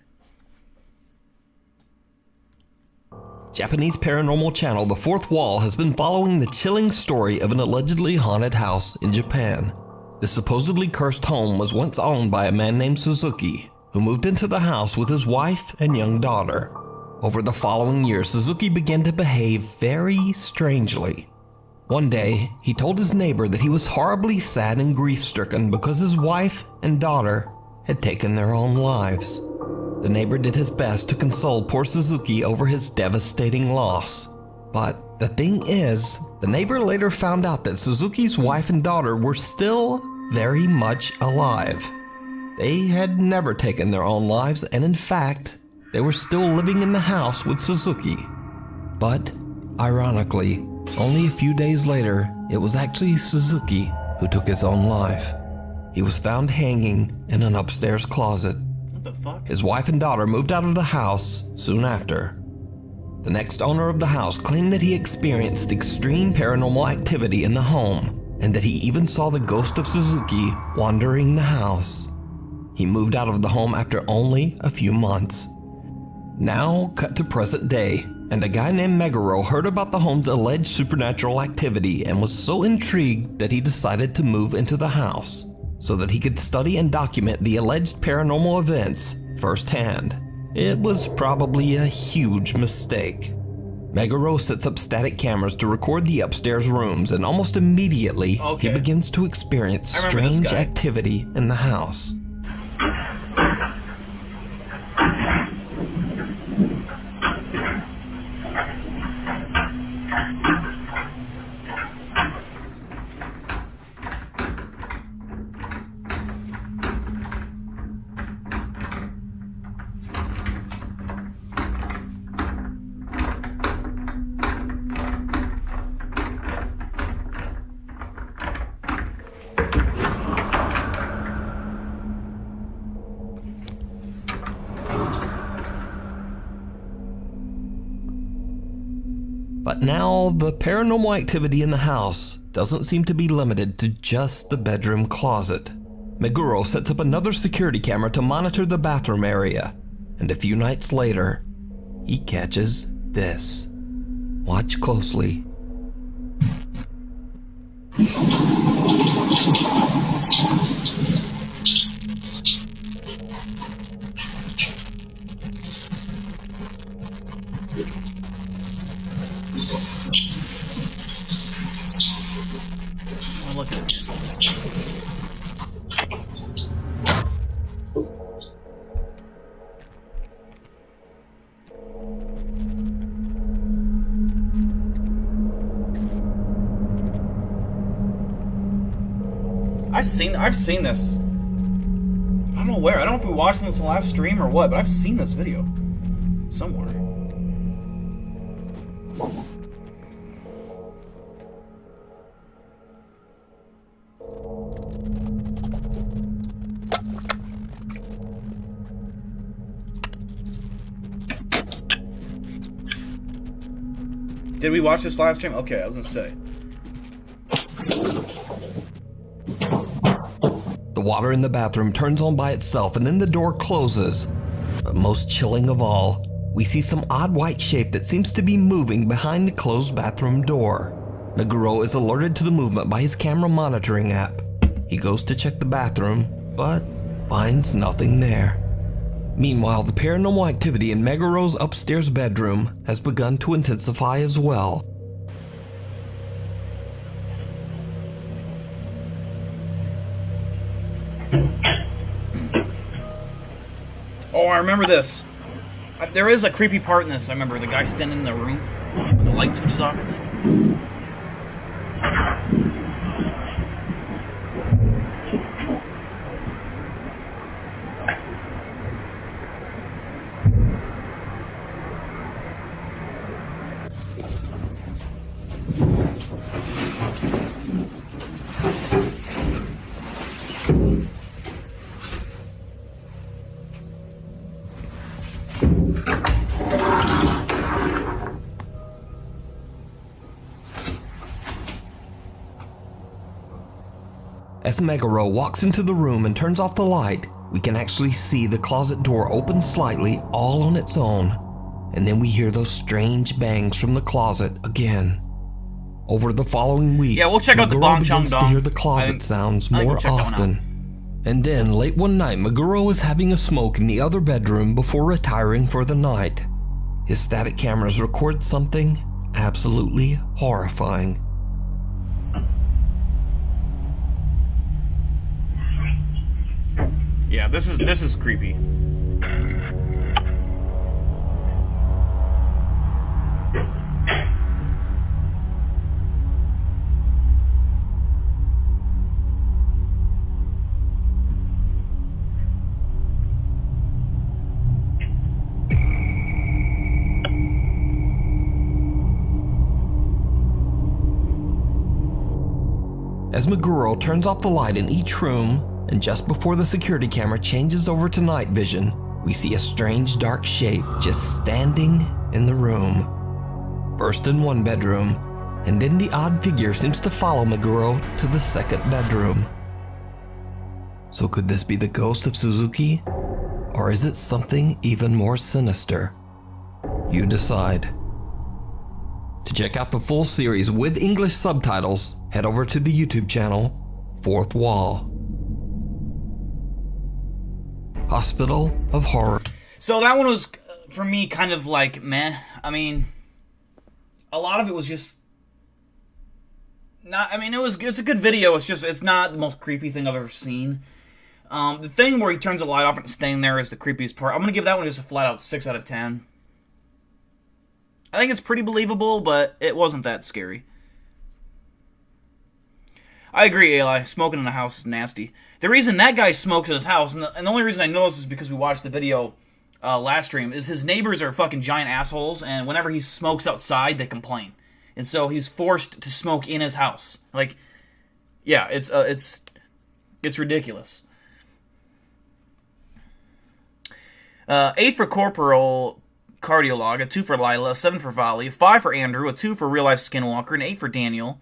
Japanese paranormal channel The Fourth Wall has been following the chilling story of an allegedly haunted house in Japan. This supposedly cursed home was once owned by a man named Suzuki, who moved into the house with his wife and young daughter. Over the following year, Suzuki began to behave very strangely. One day, he told his neighbor that he was horribly sad and grief-stricken because his wife and daughter had taken their own lives. The neighbor did his best to console poor Suzuki over his devastating loss. But the thing is, the neighbor later found out that Suzuki's wife and daughter were still very much alive. They had never taken their own lives, and in fact, they were still living in the house with Suzuki. But, ironically, only a few days later, it was actually Suzuki who took his own life. He was found hanging in an upstairs closet. What the fuck? His wife and daughter moved out of the house soon after. The next owner of the house claimed that he experienced extreme paranormal activity in the home, and that he even saw the ghost of Suzuki wandering the house. He moved out of the home after only a few months. Now, cut to present day, and a guy named Meguro heard about the home's alleged supernatural activity and was so intrigued that he decided to move into the house so that he could study and document the alleged paranormal events firsthand. It was probably a huge mistake. Meguro sets up static cameras to record the upstairs rooms, and almost immediately he begins to experience strange activity in the house. But now, the paranormal activity in the house doesn't seem to be limited to just the bedroom closet. Meguro sets up another security camera to monitor the bathroom area, and a few nights later, he catches this. Watch closely. I've seen this. I don't know where. I don't know if we watched this in the last stream or what, but I've seen this video somewhere. Did we watch this last stream? Okay, I was gonna say. The water in the bathroom turns on by itself and then the door closes. But most chilling of all, we see some odd white shape that seems to be moving behind the closed bathroom door. Meguro is alerted to the movement by his camera monitoring app. He goes to check the bathroom, but finds nothing there. Meanwhile, the paranormal activity in Meguro's upstairs bedroom has begun to intensify as well. Oh, I remember this. There is a creepy part in this. I remember the guy standing in the room when the light switches off, I think. As Meguro walks into the room and turns off the light, we can actually see the closet door open slightly all on its own. And then we hear those strange bangs from the closet again. Over the following week, yeah, we'll check out the Bong Chong begins to Dong. hear the closet sounds more often. And then, late one night, Meguro is having a smoke in the other bedroom before retiring for the night. His static cameras record something absolutely horrifying. Yeah, this is creepy. As Meguro turns off the light in each room, and just before the security camera changes over to night vision, we see a strange dark shape just standing in the room. First in one bedroom, and then the odd figure seems to follow Meguro to the second bedroom. So could this be the ghost of Suzuki? Or is it something even more sinister? You decide. To check out the full series with English subtitles, head over to the YouTube channel, Fourth Wall. Hospital of Horror. So that one was, for me, kind of like meh. I mean, a lot of it was just not. I mean, it's a good video. It's not the most creepy thing I've ever seen. The thing where he turns the light off and staying there is the creepiest part. I'm gonna give that one just a flat out 6 out of 10. I think it's pretty believable, but it wasn't that scary. I agree, Eli. Smoking in a house is nasty. The reason that guy smokes in his house, and the only reason I know this is because we watched the video last stream, is his neighbors are fucking giant assholes, and whenever he smokes outside, they complain. And so he's forced to smoke in his house. Like, yeah, it's ridiculous. 8 for Corporal Cardiolog, a 2 for Lila, a 7 for Volley, a 5 for Andrew, a 2 for Real Life Skinwalker, an 8 for Daniel.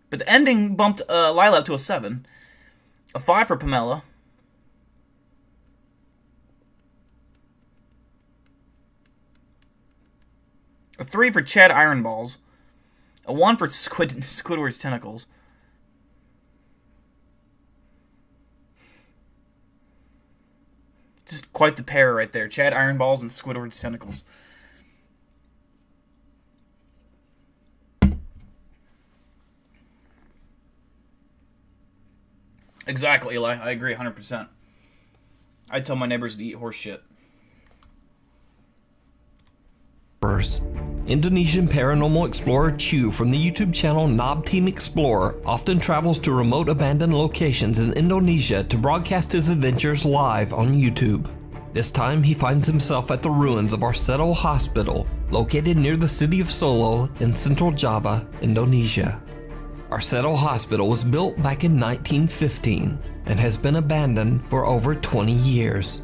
But the ending bumped Lila up to a 7. A 5 for Pamela. A 3 for Chad Ironballs. A 1 for Squidward's Tentacles. Just quite the pair right there. Chad Ironballs and Squidward's Tentacles. Exactly, Eli. I agree 100%. I tell my neighbors to eat horse shit. numbers. Indonesian paranormal explorer Chu from the YouTube channel Knob Team Explorer often travels to remote abandoned locations in Indonesia to broadcast his adventures live on YouTube. This time he finds himself at the ruins of Arseto Hospital, located near the city of Solo in central Java, Indonesia. Arseto Hospital was built back in 1915 and has been abandoned for over 20 years.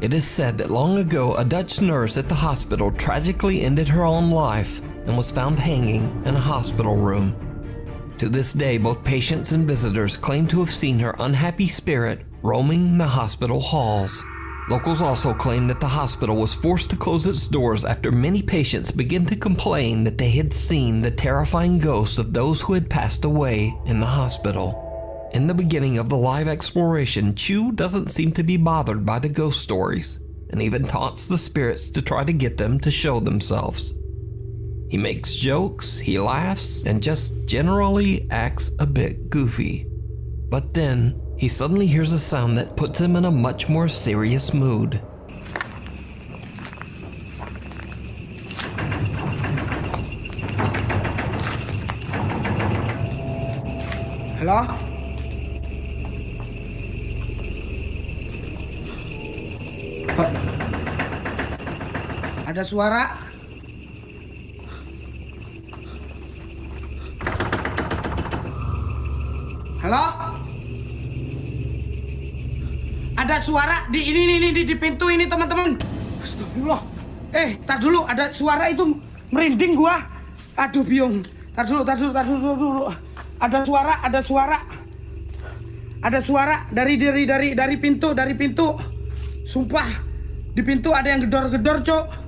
It is said that long ago a Dutch nurse at the hospital tragically ended her own life and was found hanging in a hospital room. To this day, both patients and visitors claim to have seen her unhappy spirit roaming the hospital halls. Locals also claim that the hospital was forced to close its doors after many patients began to complain that they had seen the terrifying ghosts of those who had passed away in the hospital. In the beginning of the live exploration, Chu doesn't seem to be bothered by the ghost stories, and even taunts the spirits to try to get them to show themselves. He makes jokes, he laughs, and just generally acts a bit goofy. But then, he suddenly hears a sound that puts him in a much more serious mood. Halo? Ada suara? Halo? Ada suara di ini di pintu ini, teman-teman. Astagfirullah. Tar dulu, ada suara itu merinding gua. Aduh, biung. Tar dulu. Ada suara. Ada suara dari pintu. Sumpah, di pintu ada yang gedor-gedor, Cok.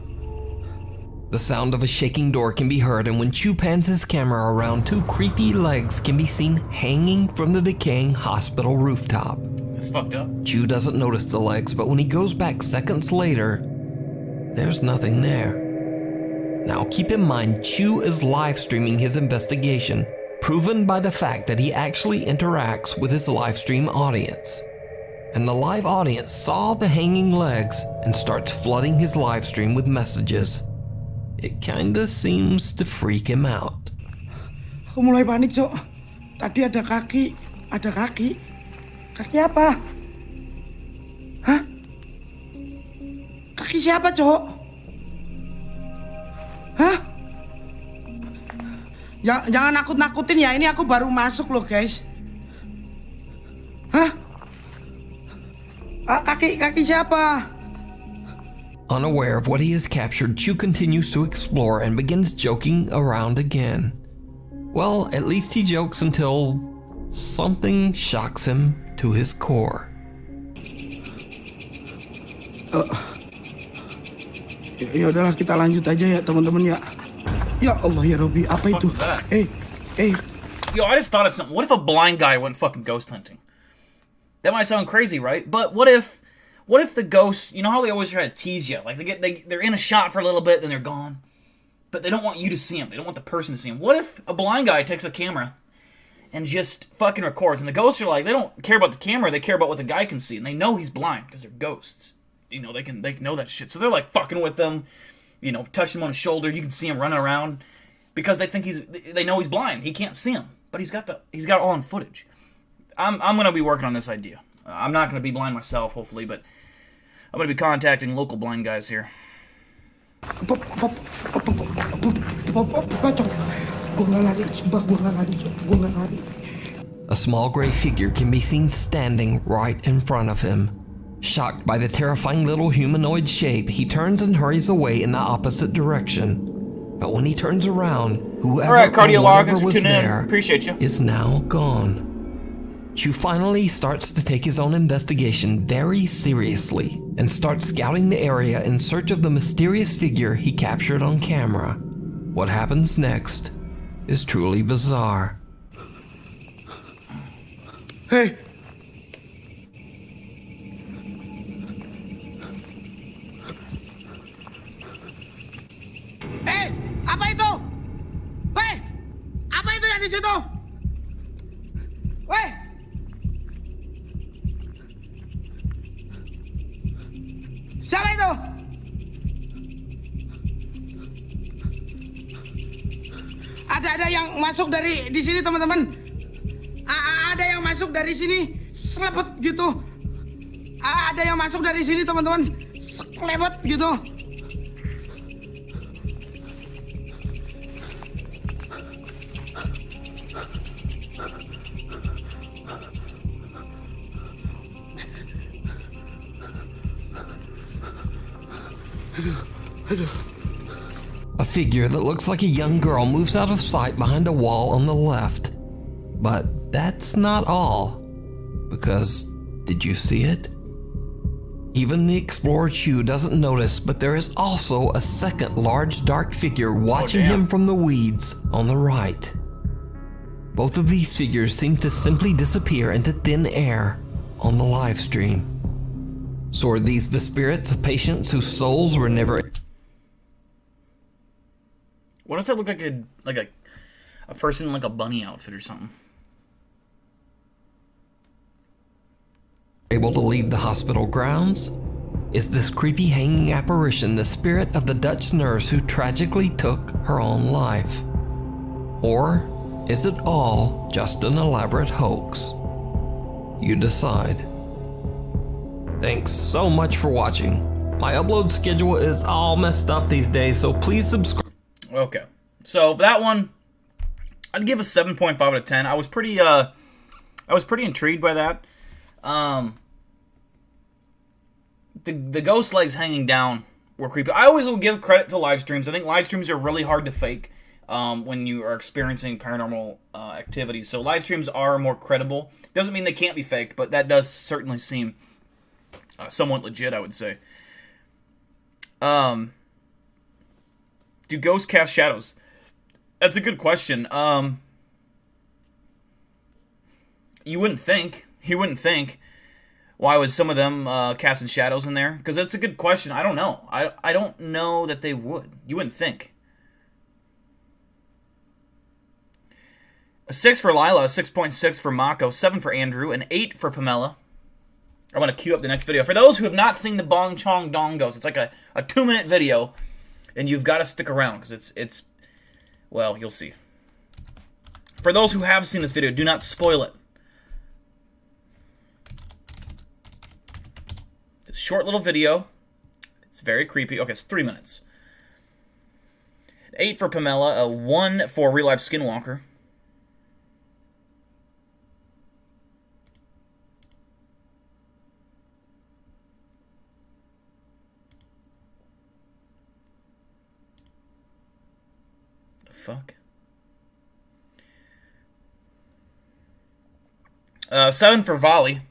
The sound of a shaking door can be heard, and when Chu pans his camera around, two creepy legs can be seen hanging from the decaying hospital rooftop. It's fucked up. Chu doesn't notice the legs, but when he goes back seconds later, there's nothing there. Now keep in mind, Chu is live streaming his investigation, proven by the fact that he actually interacts with his live stream audience. And the live audience saw the hanging legs and starts flooding his live stream with messages. It kinda seems to freak him out. Aku mulai panik, Cok. Tadi ada kaki. Kaki apa? Hah? Kaki siapa, Cok? Hah? Jangan nakut-nakutin ya, ini aku baru masuk loh, guys. Hah? Kaki siapa? Unaware of what he has captured, Chu continues to explore and begins joking around again. Well, at least he jokes until something shocks him to his core. Ya udahlah, kita lanjut aja ya, teman-teman ya. Ya Allah ya Robby, apa itu? Yo, I just thought of something. What if a blind guy went fucking ghost hunting? That might sound crazy, right? But what if the ghosts, you know how they always try to tease you? Like they're in a shot for a little bit, then they're gone. But they don't want you to see them. They don't want the person to see them. What if a blind guy takes a camera and just fucking records, and the ghosts are like, they don't care about the camera, they care about what the guy can see, and they know he's blind because they're ghosts. You know, they know that shit. So they're like fucking with them, you know, touching him on his shoulder. You can see him running around because they know he's blind. He can't see him, but he's got it all on footage. I'm gonna be working on this idea. I'm not gonna be blind myself, hopefully, but I'm gonna be contacting local blind guys here. A small gray figure can be seen standing right in front of him. Shocked by the terrifying little humanoid shape, he turns and hurries away in the opposite direction. But when he turns around, whoever or whatever was there Appreciate you. is now gone. Chu finally starts to take his own investigation very seriously and starts scouting the area in search of the mysterious figure he captured on camera. What happens next is truly bizarre. Hey! Apa itu? Hei! Apa itu yang di situ? Weh! Siapa itu? Ada yang masuk dari di sini teman-teman. Ada yang masuk dari sini, selepet gitu. Ada yang masuk dari sini teman-teman, selepet gitu. A figure that looks like a young girl moves out of sight behind a wall on the left. But that's not all. Because, did you see it? Even the Explorer Chew doesn't notice, but there is also a second large dark figure watching him from the weeds on the right. Both of these figures seem to simply disappear into thin air on the live stream. So are these the spirits of patients whose souls were never... What does that look like? A person in like a bunny outfit or something? Able to leave the hospital grounds? Is this creepy hanging apparition the spirit of the Dutch nurse who tragically took her own life? Or is it all just an elaborate hoax? You decide. Thanks so much for watching. My upload schedule is all messed up these days, so please subscribe. Okay, so that one, I'd give a 7.5 out of 10. I was pretty intrigued by that. The ghost legs hanging down were creepy. I always will give credit to live streams. I think live streams are really hard to fake when you are experiencing paranormal activity. So live streams are more credible. Doesn't mean they can't be faked, but that does certainly seem somewhat legit, I would say. Do ghosts cast shadows? That's a good question. You wouldn't think. Why was some of them casting shadows in there? Because that's a good question. I don't know. I don't know that they would. You wouldn't think. A 6 for Lila, a 6.6 for Mako, 7 for Andrew, an 8 for Pamela. I want to queue up the next video. For those who have not seen the Bong Chong Dong Ghost, it's like a 2-minute video, and you've got to stick around, because it's, well, you'll see. For those who have seen this video, do not spoil it. It's a short little video. It's very creepy. Okay, it's 3 minutes. 8 for Pamela, a 1 for Real Life Skinwalker. Fuck. 7 for Volley.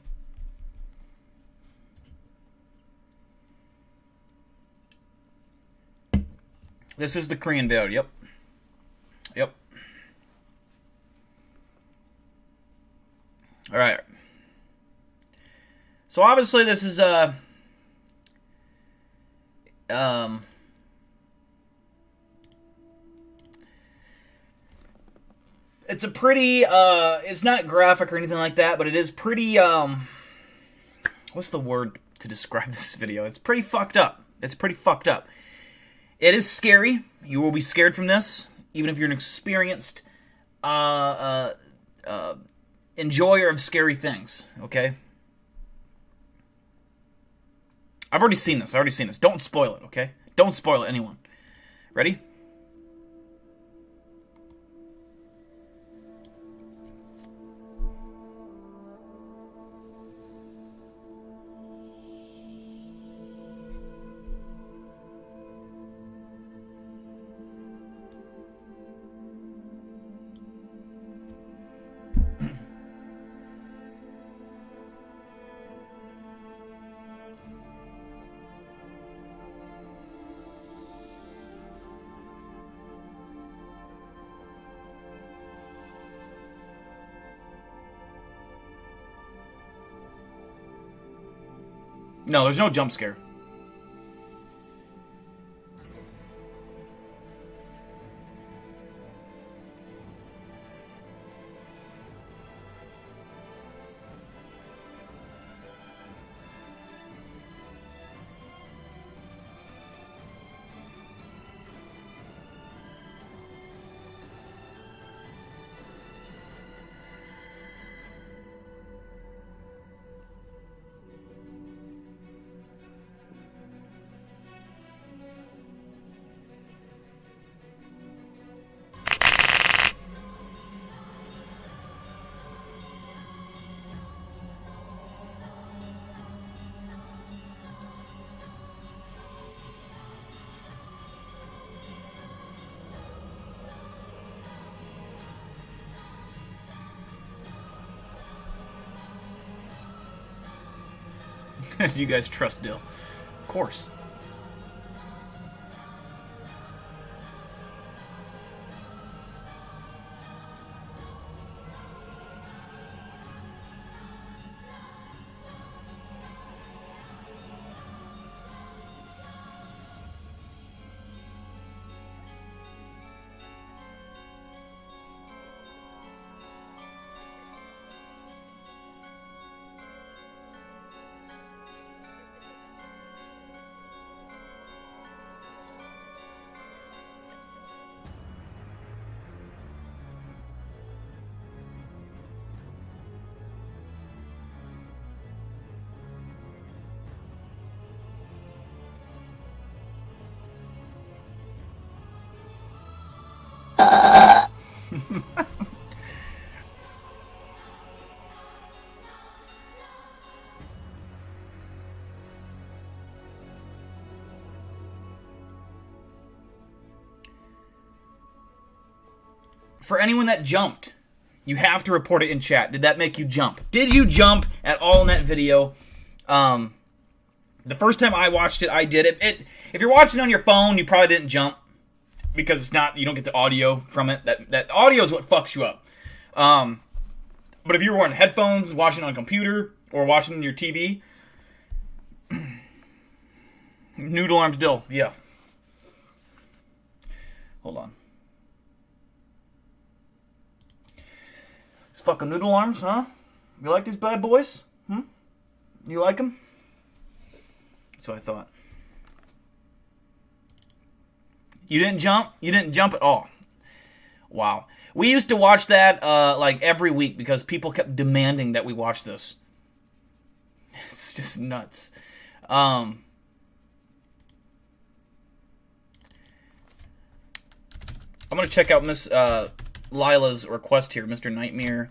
This is the Korean video. Yep. All right. So obviously this is it's a pretty, it's not graphic or anything like that, but it is pretty, what's the word to describe this video? It's pretty fucked up. It is scary. You will be scared from this, even if you're an experienced, enjoyer of scary things, okay? I've already seen this. Don't spoil it, okay? Don't spoil it, anyone. Ready? No, there's no jump scare. You guys trust Dill. Of course. For anyone that jumped, you have to report it in chat. Did that make you jump? Did you jump at all in that video? The first time I watched it, I did it. If you're watching on your phone, you probably didn't jump because it's not. You don't get the audio from it. That audio is what fucks you up. But if you were wearing headphones, watching on a computer, or watching on your TV, Noodle Arms Dill, yeah. Hold on. These fucking Noodle Arms, huh? You like these bad boys? You like them? That's what I thought. You didn't jump? You didn't jump at all. Wow. We used to watch that like every week because people kept demanding that we watch this. It's just nuts. I'm going to check out Miss Lila's request here, Mr. Nightmare.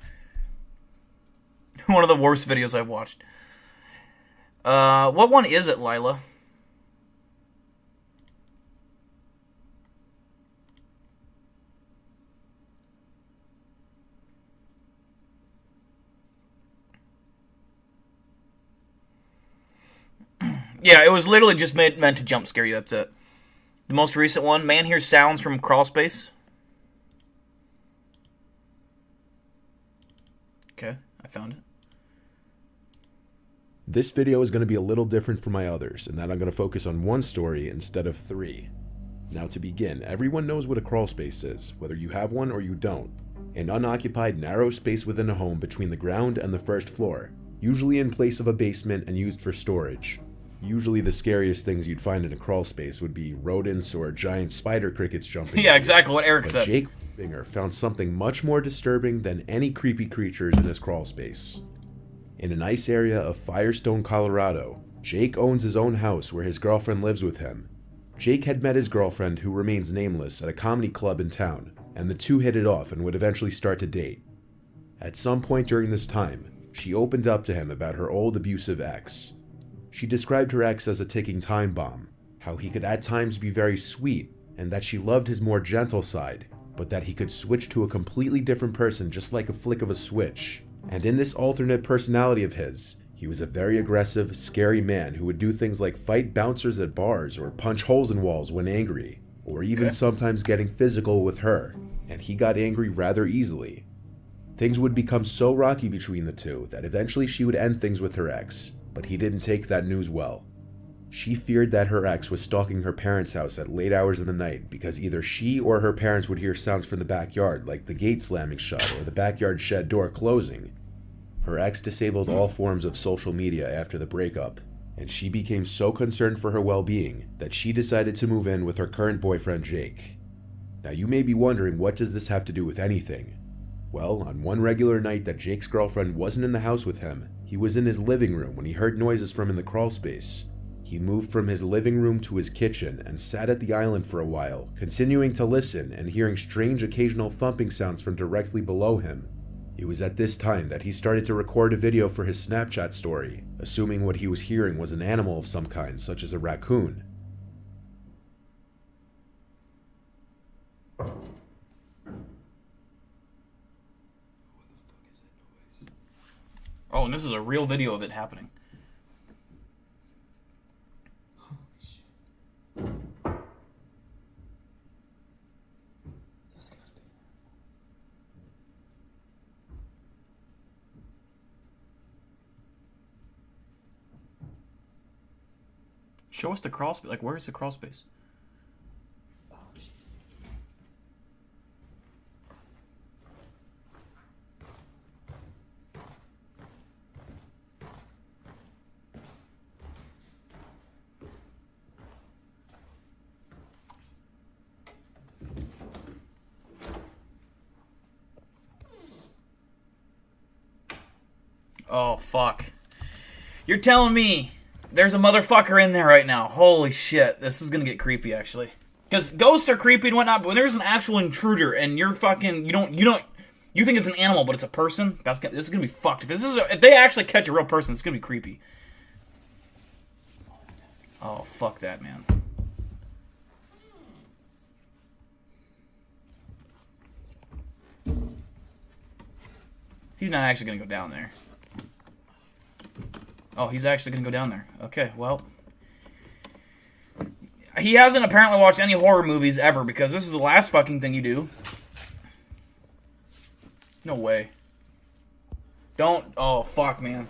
One of the worst videos I've watched. What one is it, Lila? Yeah, it was literally just meant to jump scare you, that's it. The most recent one, man hears sounds from crawl space. Okay, I found it. This video is going to be a little different from my others, in that I'm going to focus on one story instead of three. Now to begin, everyone knows what a crawl space is, whether you have one or you don't. An unoccupied narrow space within a home between the ground and the first floor, usually in place of a basement and used for storage. Usually the scariest things you'd find in a crawl space would be rodents or giant spider crickets jumping. Yeah, exactly what Eric said. Jake Binger found something much more disturbing than any creepy creatures in his crawl space. In a nice area of Firestone, Colorado, Jake owns his own house where his girlfriend lives with him. Jake had met his girlfriend, who remains nameless, at a comedy club in town, and the two hit it off and would eventually start to date. At some point during this time, she opened up to him about her old abusive ex. She described her ex as a ticking time bomb, how he could at times be very sweet, and that she loved his more gentle side, but that he could switch to a completely different person just like a flick of a switch. And in this alternate personality of his, he was a very aggressive, scary man who would do things like fight bouncers at bars or punch holes in walls when angry, or even sometimes getting physical with her, and he got angry rather easily. Things would become so rocky between the two that eventually she would end things with her ex, but he didn't take that news well. She feared that her ex was stalking her parents' house at late hours of the night because either she or her parents would hear sounds from the backyard, like the gate slamming shut or the backyard shed door closing. Her ex disabled all forms of social media after the breakup, and she became so concerned for her well-being that she decided to move in with her current boyfriend, Jake. Now you may be wondering, what does this have to do with anything? Well, on one regular night that Jake's girlfriend wasn't in the house with him, he was in his living room when he heard noises from in the crawl space. He moved from his living room to his kitchen and sat at the island for a while, continuing to listen and hearing strange occasional thumping sounds from directly below him. It was at this time that he started to record a video for his Snapchat story, assuming what he was hearing was an animal of some kind, such as a raccoon. Oh, and this is a real video of it happening. Show us the crawl space. Like, where's the crawl space? Oh, fuck. You're telling me there's a motherfucker in there right now. Holy shit. This is gonna get creepy, actually. Because ghosts are creepy and whatnot, but when there's an actual intruder and you're fucking... You think it's an animal, but it's a person? This is gonna be fucked. If they actually catch a real person, it's gonna be creepy. Oh, fuck that, man. He's not actually gonna go down there. Oh, he's actually going to go down there. Okay, well. He hasn't apparently watched any horror movies ever because this is the last fucking thing you do. No way. Don't. Oh, fuck, man.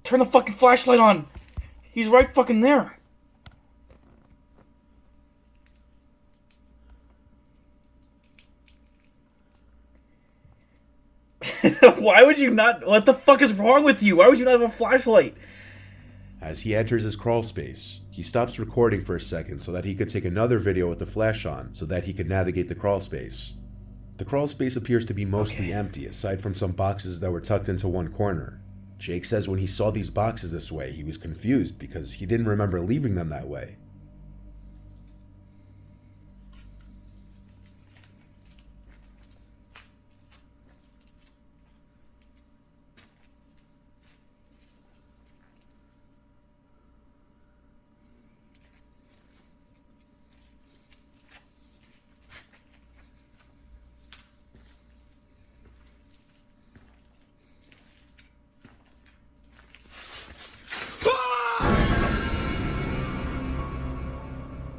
Turn the fucking flashlight on. He's right fucking there. Why would you not? What the fuck is wrong with you? Why would you not have a flashlight? As he enters his crawl space, he stops recording for a second so that he could take another video with the flash on so that he could navigate the crawl space. The crawl space appears to be mostly empty aside from some boxes that were tucked into one corner. Jake says when he saw these boxes this way, he was confused because he didn't remember leaving them that way.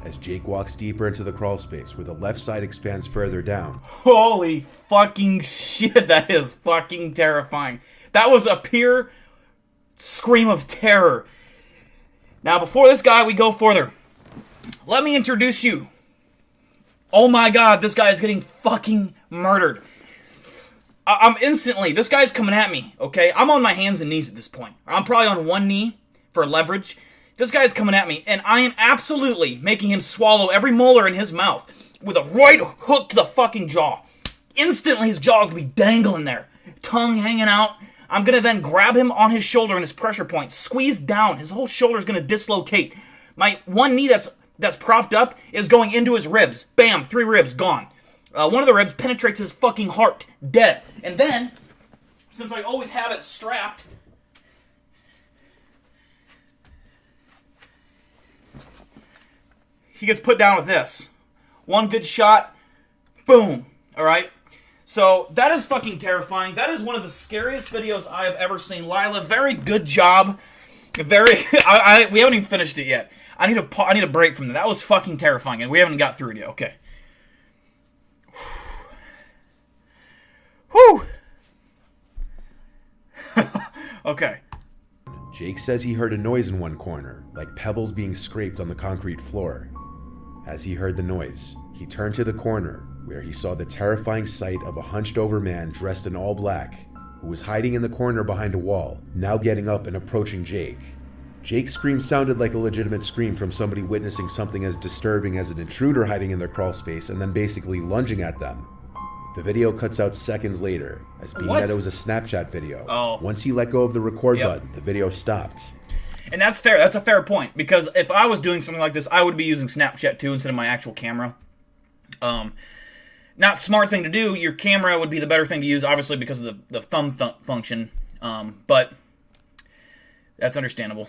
As Jake walks deeper into the crawl space where the left side expands further down. Holy fucking shit, that is fucking terrifying. That was a pure scream of terror. Now, before this guy, we go further. Let me introduce you. Oh my god, this guy is getting fucking murdered. I'm instantly, this guy's coming at me, okay? I'm on my hands and knees at this point. I'm probably on one knee for leverage. This guy's coming at me, and I am absolutely making him swallow every molar in his mouth with a right hook to the fucking jaw. Instantly, his jaw's gonna be dangling there, tongue hanging out. I'm gonna then grab him on his shoulder and his pressure point, squeeze down. His whole shoulder's gonna dislocate. My one knee that's propped up is going into his ribs. Bam, 3 ribs gone. One of the ribs penetrates his fucking heart, dead. And then, since I always have it strapped, he gets put down with this. One good shot, boom. Alright? So, that is fucking terrifying. That is one of the scariest videos I have ever seen. Lila, very good job. We haven't even finished it yet. I need a break from that. That was fucking terrifying, and we haven't got through it yet. Okay. Whew. Okay. Jake says he heard a noise in one corner, like pebbles being scraped on the concrete floor. As he heard the noise, he turned to the corner, where he saw the terrifying sight of a hunched-over man dressed in all black, who was hiding in the corner behind a wall, now getting up and approaching Jake. Jake's scream sounded like a legitimate scream from somebody witnessing something as disturbing as an intruder hiding in their crawl space and then basically lunging at them. The video cuts out seconds later, as being that it was a Snapchat video. Oh. Once he let go of the record button, the video stopped. And that's fair. That's a fair point. Because if I was doing something like this, I would be using Snapchat too instead of my actual camera. Not smart thing to do. Your camera would be the better thing to use, obviously, because of the thumb function. But that's understandable.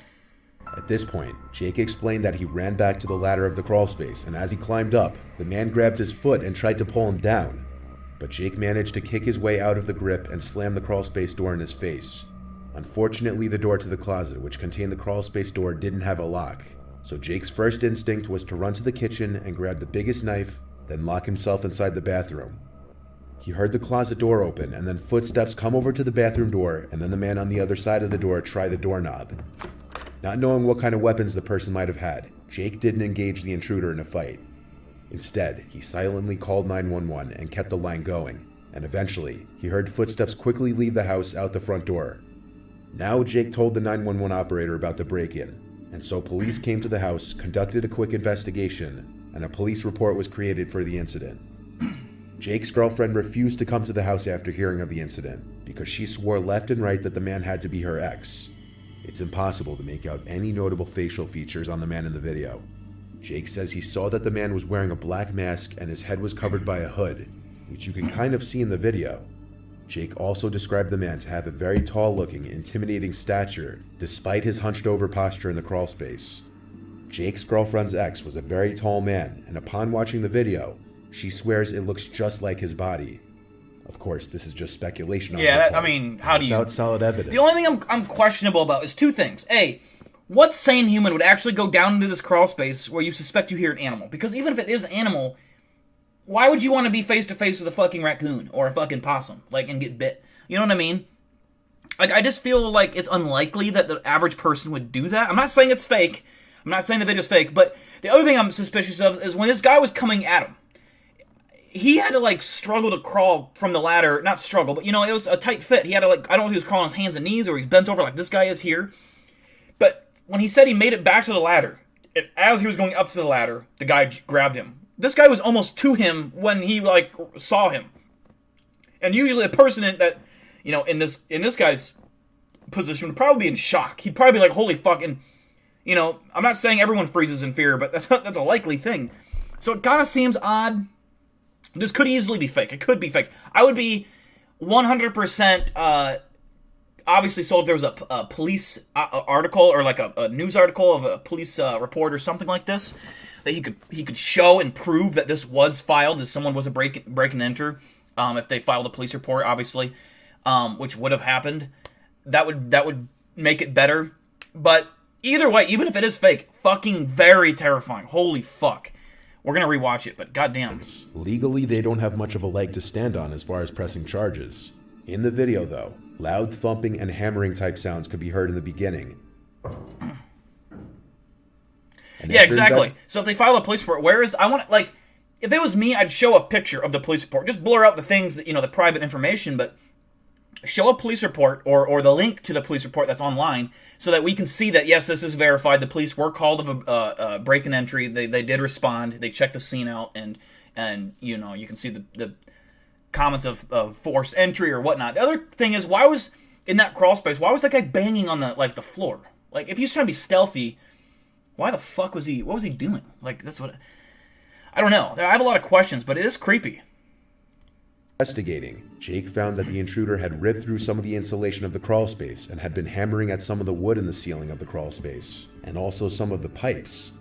At this point, Jake explained that he ran back to the ladder of the crawl space, and as he climbed up, the man grabbed his foot and tried to pull him down. But Jake managed to kick his way out of the grip and slam the crawl space door in his face. Unfortunately, the door to the closet, which contained the crawl space door, didn't have a lock, so Jake's first instinct was to run to the kitchen and grab the biggest knife, then lock himself inside the bathroom. He heard the closet door open and then footsteps come over to the bathroom door, and then the man on the other side of the door try the doorknob. Not knowing what kind of weapons the person might have had, Jake didn't engage the intruder in a fight. Instead, he silently called 911 and kept the line going, and eventually, he heard footsteps quickly leave the house out the front door. Now Jake told the 911 operator about the break-in, and so police came to the house, conducted a quick investigation, and a police report was created for the incident. Jake's girlfriend refused to come to the house after hearing of the incident, because she swore left and right that the man had to be her ex. It's impossible to make out any notable facial features on the man in the video. Jake says he saw that the man was wearing a black mask and his head was covered by a hood, which you can kind of see in the video. Jake also described the man to have a very tall-looking, intimidating stature, despite his hunched-over posture in the crawlspace. Jake's girlfriend's ex was a very tall man, and upon watching the video, she swears it looks just like his body. Of course, this is just speculation on her part, how do you... without solid evidence. The only thing I'm questionable about is two things. A, what sane human would actually go down into this crawl space where you suspect you hear an animal? Because even if it is an animal, why would you want to be face-to-face with a fucking raccoon or a fucking possum, and get bit? You know what I mean? I just feel like it's unlikely that the average person would do that. I'm not saying it's fake. I'm not saying the video's fake, but the other thing I'm suspicious of is when this guy was coming at him, he had to, struggle to crawl from the ladder. Not struggle, but, it was a tight fit. He had to, I don't know if he was crawling on his hands and knees or he's bent over like this guy is here. But when he said he made it back to the ladder, and as he was going up to the ladder, the guy grabbed him. This guy was almost to him when he, saw him. And usually a person in this guy's position would probably be in shock. He'd probably be like, holy fucking, I'm not saying everyone freezes in fear, but that's a likely thing. So it kind of seems odd. This could easily be fake. It could be fake. I would be 100% obviously sold if there was a police article or a news article of a police report or something like this that he could show and prove that this was filed, that someone was a break and enter. If they filed a police report, obviously, which would have happened, that would make it better. But either way, even if it is fake, fucking very terrifying. Holy fuck. We're going to rewatch it, but goddamn. Legally, they don't have much of a leg to stand on as far as pressing charges. In the video, though, loud thumping and hammering type sounds could be heard in the beginning. Yeah, exactly. So if they file a police report, if it was me, I'd show a picture of the police report. Just blur out the things that, the private information, but show a police report or the link to the police report that's online so that we can see that, yes, this is verified. The police were called of a break and entry. They did respond. They checked the scene out and you can see the comments of forced entry or whatnot. The other thing is, why was in that crawl space, why was that guy banging on the floor? If he's trying to be stealthy, why the fuck what was he doing? That's what, I don't know. I have a lot of questions, but it is creepy. Investigating, Jake found that the intruder had ripped through some of the insulation of the crawl space and had been hammering at some of the wood in the ceiling of the crawl space, and also some of the pipes.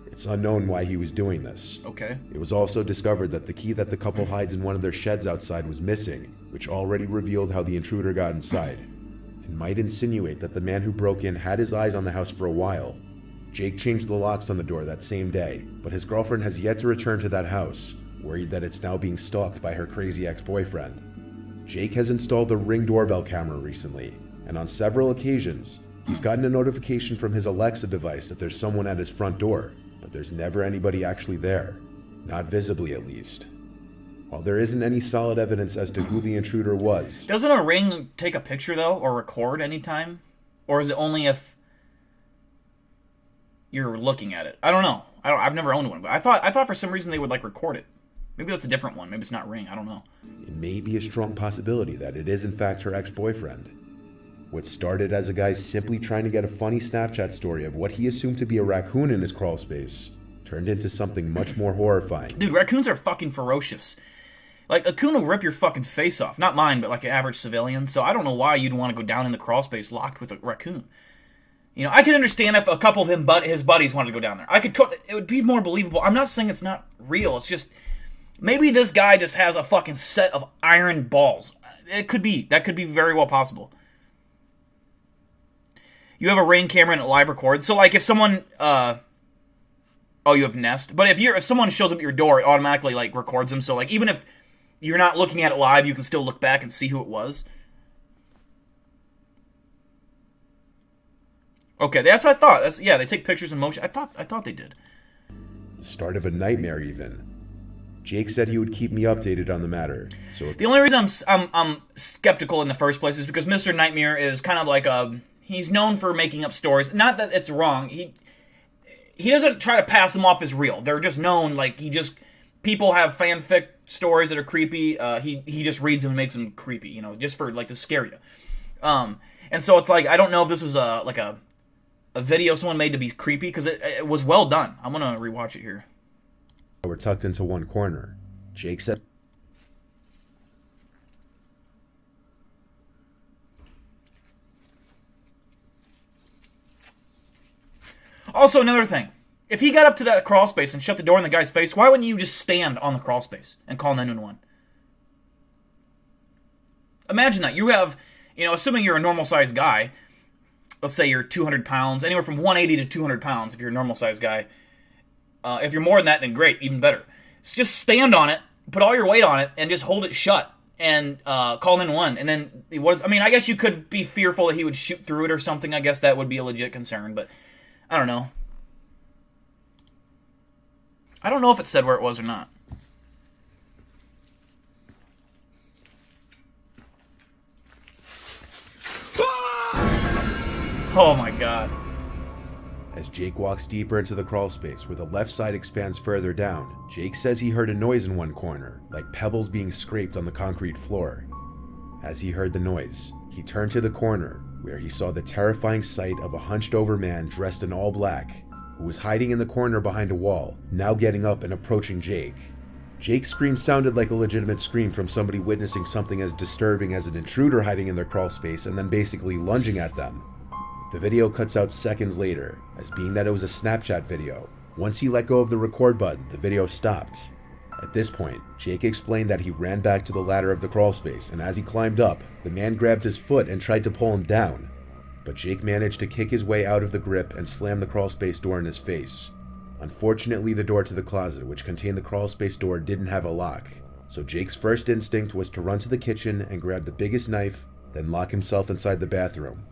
It's unknown why he was doing this. Okay. It was also discovered that the key that the couple hides in one of their sheds outside was missing, which already revealed how the intruder got inside, and might insinuate that the man who broke in had his eyes on the house for a while. Jake changed the locks on the door that same day, but his girlfriend has yet to return to that house, worried that it's now being stalked by her crazy ex-boyfriend. Jake has installed the Ring doorbell camera recently, and on several occasions, he's gotten a notification from his Alexa device that there's someone at his front door, but there's never anybody actually there. Not visibly, at least. While there isn't any solid evidence as to who the intruder was... Doesn't a Ring take a picture, though, or record anytime? Or is it only if you're looking at it? I don't know. I've never owned one, but I thought for some reason they would record it. Maybe that's a different one. Maybe it's not Ring. I don't know. It may be a strong possibility that it is in fact her ex-boyfriend. What started as a guy simply trying to get a funny Snapchat story of what he assumed to be a raccoon in his crawl space turned into something much more horrifying. Dude, raccoons are fucking ferocious. A coon will rip your fucking face off. Not mine, but an average civilian. So I don't know why you'd want to go down in the crawl space locked with a raccoon. I could understand if a couple of his buddies wanted to go down there. It would be more believable. I'm not saying it's not real. It's just... maybe this guy just has a fucking set of iron balls. It could be. That could be very well possible. You have a Ring camera and it live records. So, if someone... you have Nest. But if someone shows up at your door, it automatically, records them. So, even if you're not looking at it live, you can still look back and see who it was. Okay, that's what I thought. Yeah, they take pictures in motion. I thought they did. The start of a nightmare, even. Jake said he would keep me updated on the matter. So the only reason I'm skeptical in the first place is because Mr. Nightmare is kind of like he's known for making up stories. Not that it's wrong. He doesn't try to pass them off as real. They're just known, like, people have fanfic stories that are creepy. He just reads them and makes them creepy, you know, just for, like, to scare you. And so it's like, I don't know if this was a video someone made to be creepy, because it was well done. I'm gonna rewatch it here. We're tucked into one corner. Jake said... Also, another thing. If he got up to that crawl space and shut the door in the guy's face, why wouldn't you just stand on the crawl space and call 911? Imagine that. You have, assuming you're a normal-sized guy, let's say you're 200 pounds, anywhere from 180 to 200 pounds if you're a normal-sized guy. If you're more than that, then great, even better. So just stand on it, put all your weight on it, and just hold it shut and call 911. And then, I guess you could be fearful that he would shoot through it or something. I guess that would be a legit concern, but I don't know. I don't know if it said where it was or not. Oh my god. As Jake walks deeper into the crawl space where the left side expands further down, Jake says he heard a noise in one corner, like pebbles being scraped on the concrete floor. As he heard the noise, he turned to the corner, where he saw the terrifying sight of a hunched-over man dressed in all black, who was hiding in the corner behind a wall, now getting up and approaching Jake. Jake's scream sounded like a legitimate scream from somebody witnessing something as disturbing as an intruder hiding in their crawl space and then basically lunging at them. The video cuts out seconds later, as being that it was a Snapchat video. Once he let go of the record button, the video stopped. At this point, Jake explained that he ran back to the ladder of the crawl space, and as he climbed up, the man grabbed his foot and tried to pull him down. But Jake managed to kick his way out of the grip and slam the crawl space door in his face. Unfortunately, the door to the closet, which contained the crawl space door, didn't have a lock, so Jake's first instinct was to run to the kitchen and grab the biggest knife, then lock himself inside the bathroom.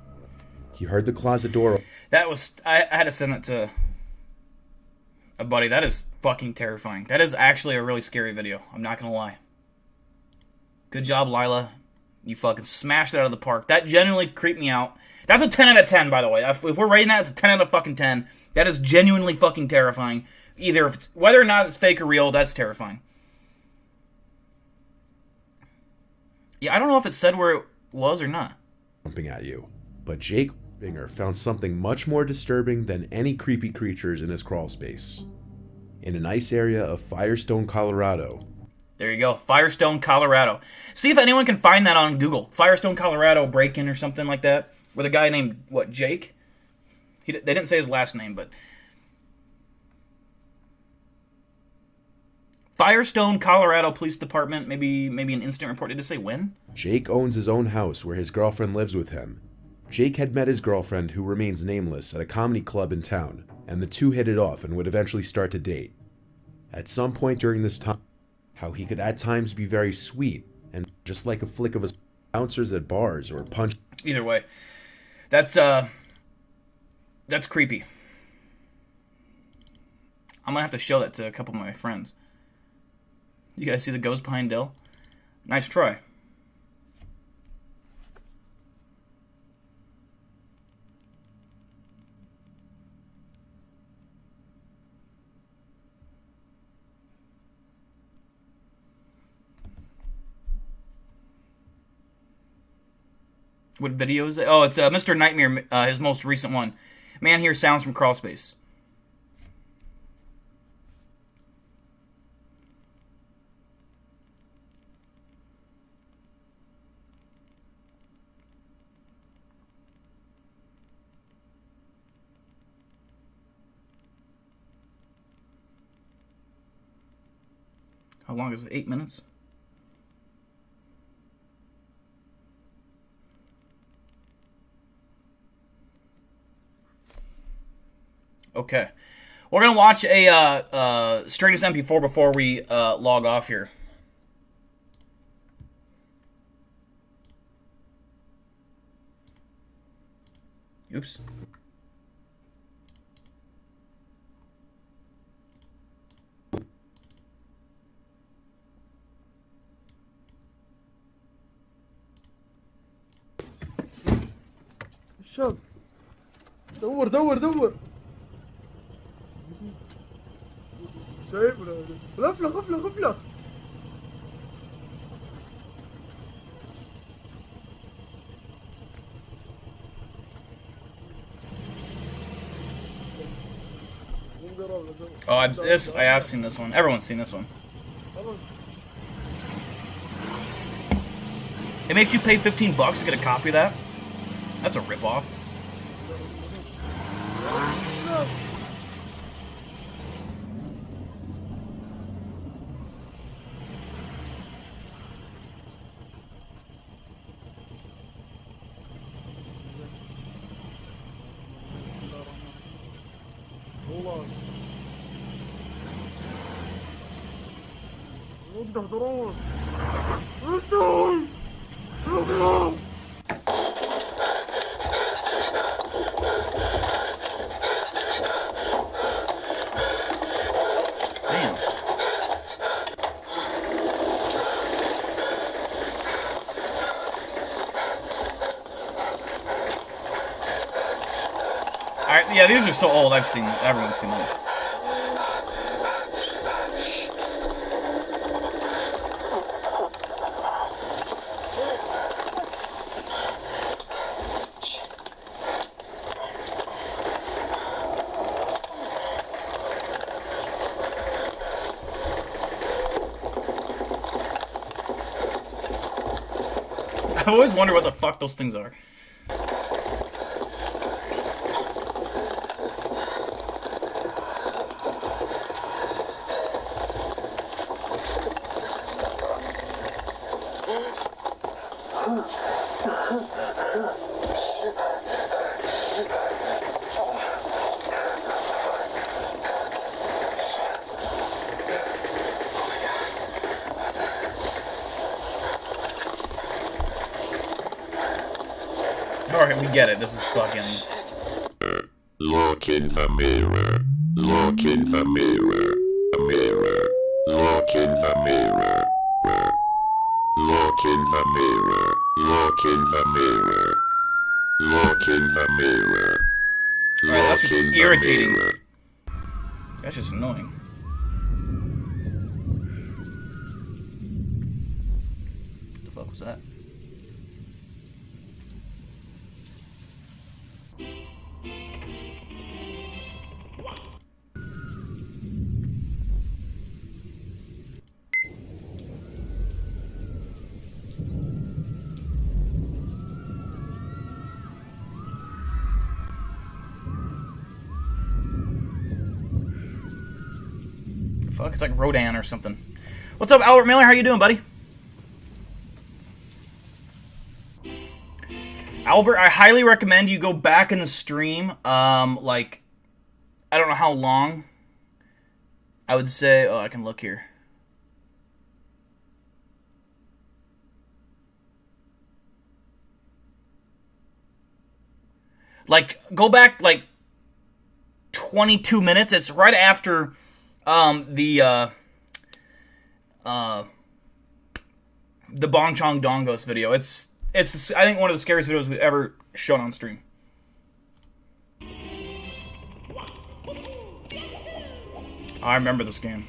He heard the closet door. I had to send it to a buddy. That is fucking terrifying. That is actually a really scary video. I'm not gonna lie. Good job, Lila. You fucking smashed it out of the park. That genuinely creeped me out. That's a 10 out of 10, by the way. If we're rating that, it's a 10 out of fucking 10. That is genuinely fucking terrifying. Whether or not it's fake or real, that's terrifying. Yeah, I don't know if it said where it was or not. Jumping at you. But Jake Binger found something much more disturbing than any creepy creatures in his crawl space. In a nice area of Firestone, Colorado. There you go, Firestone, Colorado. See if anyone can find that on Google. Firestone, Colorado break-in or something like that. With a guy named, Jake? They didn't say his last name, but... Firestone, Colorado Police Department, maybe an incident report. Did it say when? Jake owns his own house where his girlfriend lives with him. Jake had met his girlfriend, who remains nameless, at a comedy club in town, and the two hit it off and would eventually start to date. At some point during this time, how he could at times be very sweet, and just like a flick of his bouncers at bars or punch. Either way, that's creepy. I'm gonna have to show that to a couple of my friends. You guys see the ghost behind Dill? Nice try. What video is it? Oh, it's Mr. Nightmare, his most recent one. Man hears sounds from crawl space. How long is it? 8 minutes? Okay. We're going to watch a Straightest MP4 before we log off here. Oops. الشاب دور دور دور شايف غفلة غفلة غفلة Oh, I have seen this one. Everyone's seen this one. It makes you pay $15 to get a copy of that? That's a ripoff. Damn. Alright, yeah, these are so old. Everyone's seen them. I always wonder what the fuck those things are. Alright, we get it. This is fucking... Look in the mirror. Look in the mirror. A mirror. Look in the mirror. Look in the mirror. Look in the mirror. Look in the mirror. Alright, that's just irritating. That's just annoying. What the fuck was that? Fuck, it's like Rodan or something. What's up, Albert Miller? How you doing, buddy? Albert, I highly recommend you go back in the stream. Like, I don't know how long. I would say, oh, I can look here. Like, go back, like, 22 minutes. It's right after... the Bong Chong Dongos video. It's I think one of the scariest videos we've ever shown on stream. I remember this game.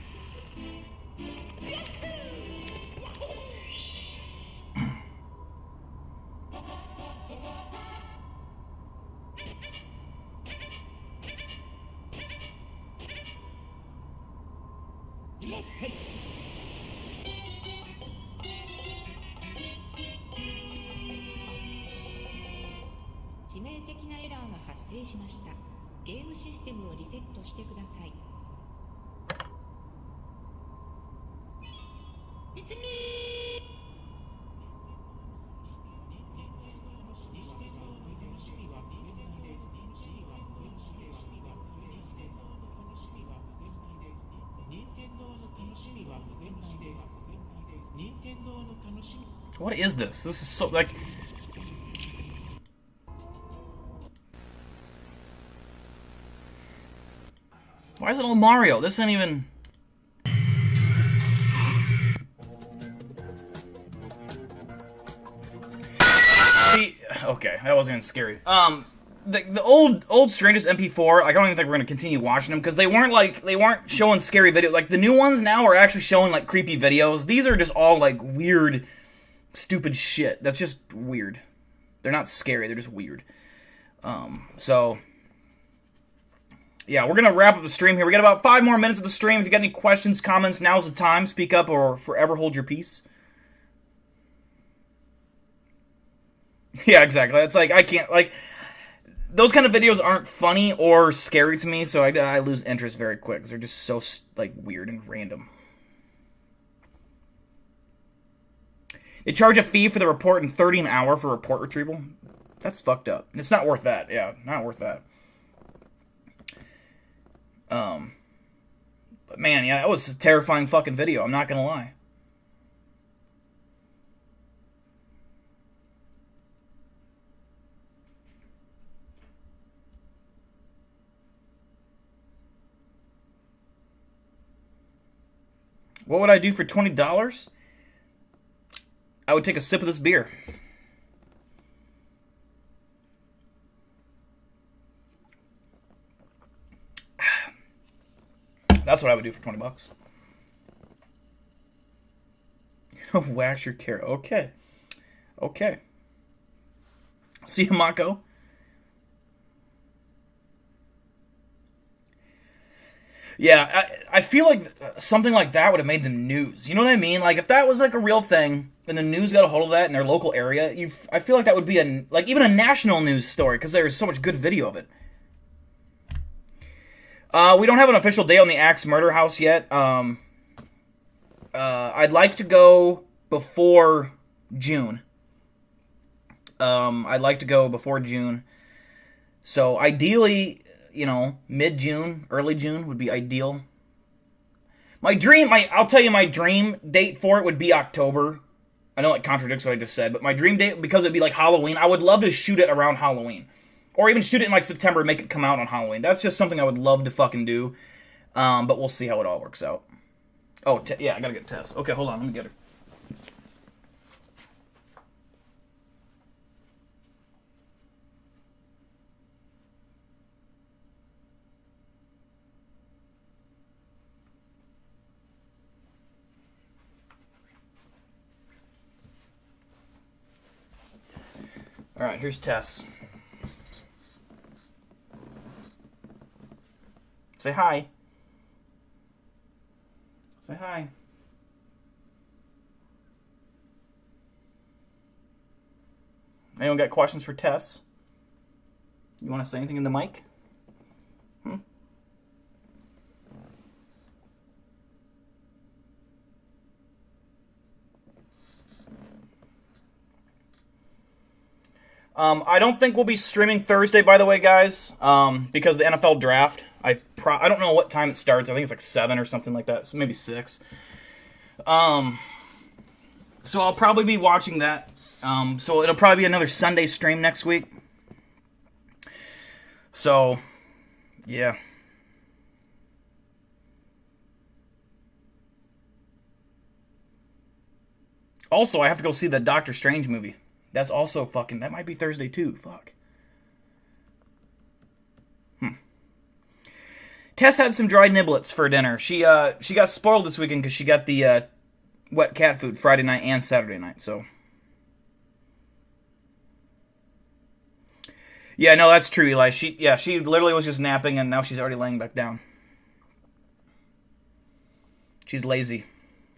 What is this? This is so, like... Why is it all Mario? This ain't even... See, okay, that wasn't even scary. The old strangest MP4, I don't even think we're gonna continue watching them because they weren't showing scary videos. Like the new ones now are actually showing like creepy videos. These are just all like weird, stupid shit. That's just weird. They're not scary. They're just weird. So yeah, we're gonna wrap up the stream here. We got about 5 more minutes of the stream. If you got any questions, comments, now's the time. Speak up or forever hold your peace. Yeah, exactly. It's like I can't like. Those kind of videos aren't funny or scary to me, so I lose interest very quick because they're just so like weird and random. They charge a fee for the report and $30 an hour for report retrieval. That's fucked up. It's not worth that. Yeah, not worth that. But man, yeah, that was a terrifying fucking video. I'm not gonna lie. What would I do for $20? I would take a sip of this beer. That's what I would do for $20. Wax your carrot. Okay. Okay. See you, Mako. Yeah, I feel like something like that would have made the news. You know what I mean? Like, if that was, like, a real thing, and the news got a hold of that in their local area, I feel like that would be, even a national news story, because there's so much good video of it. We don't have an official date on the Axe Murder House yet. I'd like to go before June. I'd like to go before June. So, ideally... mid-June, early June would be ideal. I'll tell you my dream date for it would be October. I know it contradicts what I just said, but my dream date, because it'd be like Halloween, I would love to shoot it around Halloween. Or even shoot it in like September and make it come out on Halloween. That's just something I would love to fucking do. But we'll see how it all works out. Oh, yeah, I gotta get Tess. Okay, hold on, let me get her. Alright, here's Tess. Say hi. Say hi. Anyone got questions for Tess? You want to say anything in the mic? I don't think we'll be streaming Thursday, by the way, guys, because of the NFL draft. I don't know what time it starts. I think it's like 7 or something like that, so maybe 6. So I'll probably be watching that. So it'll probably be another Sunday stream next week. So, yeah. Also, I have to go see the Doctor Strange movie. That's also fucking... That might be Thursday, too. Fuck. Tess had some dried niblets for dinner. She got spoiled this weekend because she got the wet cat food Friday night and Saturday night, so... Yeah, no, that's true, Eli. She literally was just napping, and now she's already laying back down. She's lazy.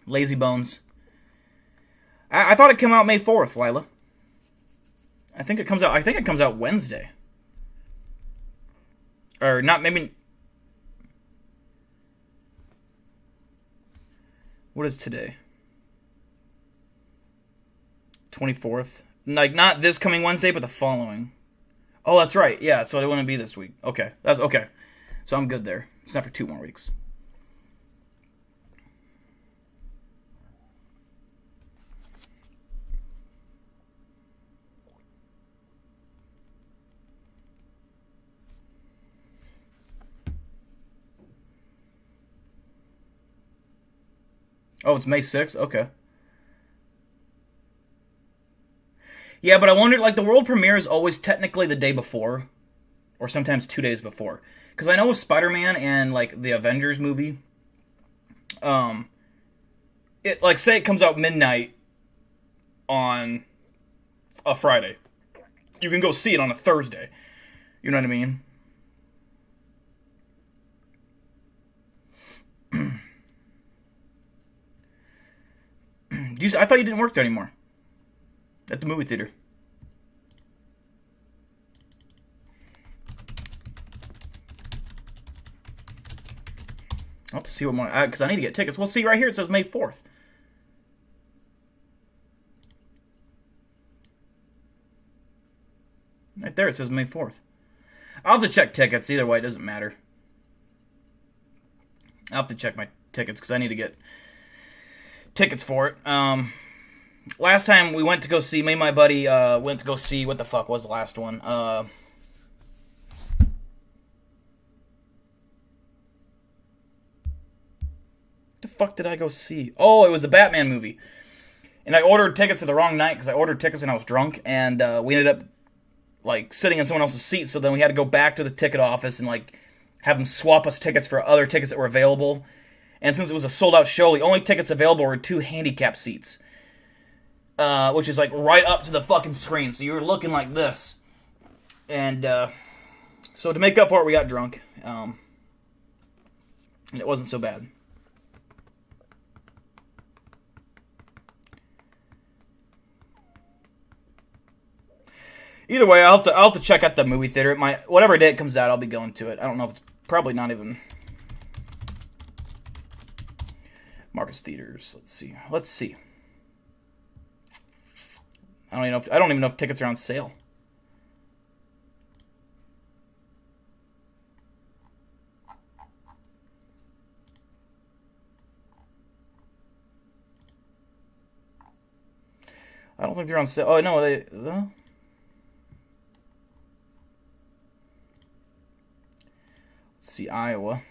Lazy bones. I thought it came out May 4th, Lila. I think it comes out Wednesday. Or not, maybe... What is today? 24th? Like, not this coming Wednesday, but the following. Oh, that's right. Yeah, so it wouldn't be this week. Okay. That's okay. So I'm good there. It's not for 2 more weeks. Oh, it's May 6th? Okay. Yeah, but I wondered, like, the world premiere is always technically the day before, or sometimes 2 days before. Because I know with Spider-Man and, like, the Avengers movie, it, like, say it comes out midnight on a Friday. You can go see it on a Thursday. You know what I mean? I thought you didn't work there anymore. At the movie theater. I'll have to see what more, because I need to get tickets. Well, see, right here it says May 4th. Right there it says May 4th. I'll have to check tickets. Either way, it doesn't matter. I'll have to check my tickets, because I need to get tickets for it. Last time we went to go see, me and my buddy went to go see, what the fuck was the last one? The fuck did I go see? Oh, it was the Batman movie. And I ordered tickets for the wrong night, because I ordered tickets when I was drunk, and we ended up, like, sitting in someone else's seat, so then we had to go back to the ticket office and, like, have them swap us tickets for other tickets that were available. And since it was a sold-out show, the only tickets available were 2 handicap seats. Which is, like, right up to the fucking screen. So you were looking like this. And, so to make up for it, we got drunk. And it wasn't so bad. Either way, I'll have to check out the movie theater. Whatever day it comes out, I'll be going to it. I don't know if it's probably not even... Marcus Theaters. Let's see. I don't even know if tickets are on sale. I don't think they're on sale. Oh no, let's see, Iowa.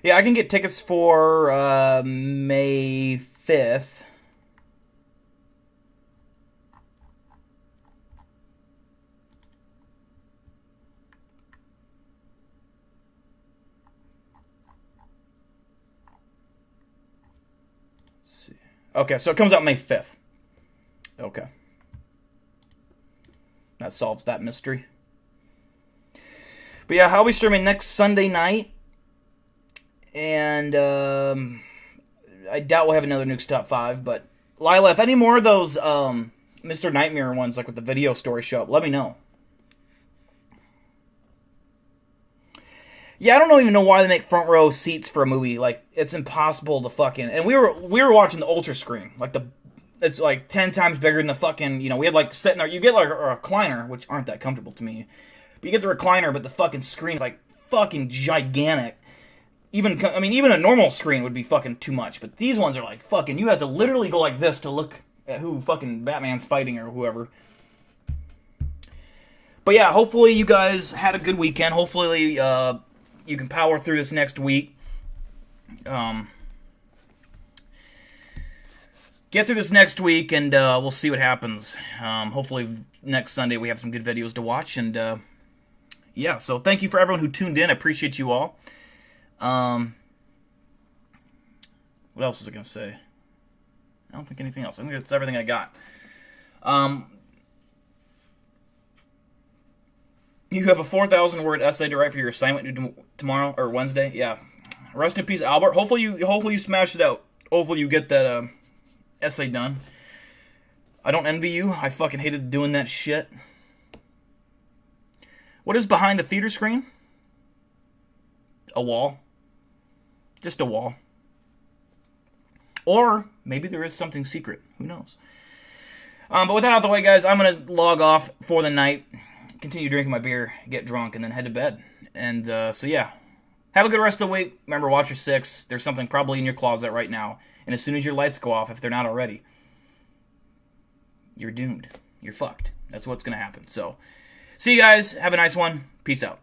Yeah, I can get tickets for May 5th. Let's see. Okay, so it comes out May 5th. Okay. That solves that mystery. But yeah, I'll be streaming next Sunday night. And I doubt we'll have another Nuke's Top 5, but Lila, if any more of those Mr. Nightmare ones, like with the video story show up, let me know. Yeah, I don't even know why they make front row seats for a movie. Like, it's impossible to fucking... And we were watching the ultra screen. Like, it's like 10 times bigger than the fucking... You know, we had like sitting there... You get like a recliner, which aren't that comfortable to me. But you get the recliner, but the fucking screen's like fucking gigantic. Even a normal screen would be fucking too much, but these ones are like fucking, you have to literally go like this to look at who fucking Batman's fighting or whoever. But yeah, hopefully you guys had a good weekend. Hopefully you can power through this next week. Get through this next week and we'll see what happens. Hopefully next Sunday we have some good videos to watch. And yeah, so thank you for everyone who tuned in. I appreciate you all. What else was I going to say? I don't think anything else. I think that's everything I got. You have a 4,000-word essay to write for your assignment due tomorrow or Wednesday. Yeah. Rest in peace, Albert. Hopefully you smash it out. Hopefully you get that essay done. I don't envy you. I fucking hated doing that shit. What is behind the theater screen? A wall. Just a wall. Or maybe there is something secret. Who knows? But with that out of the way, guys, I'm going to log off for the night. continue drinking my beer, get drunk, and then head to bed. And so yeah, have a good rest of the week. Remember, watch your 6. There's something probably in your closet right now. And as soon as your lights go off, if they're not already, you're doomed. You're fucked. That's what's going to happen. So, see you guys. Have a nice one. Peace out.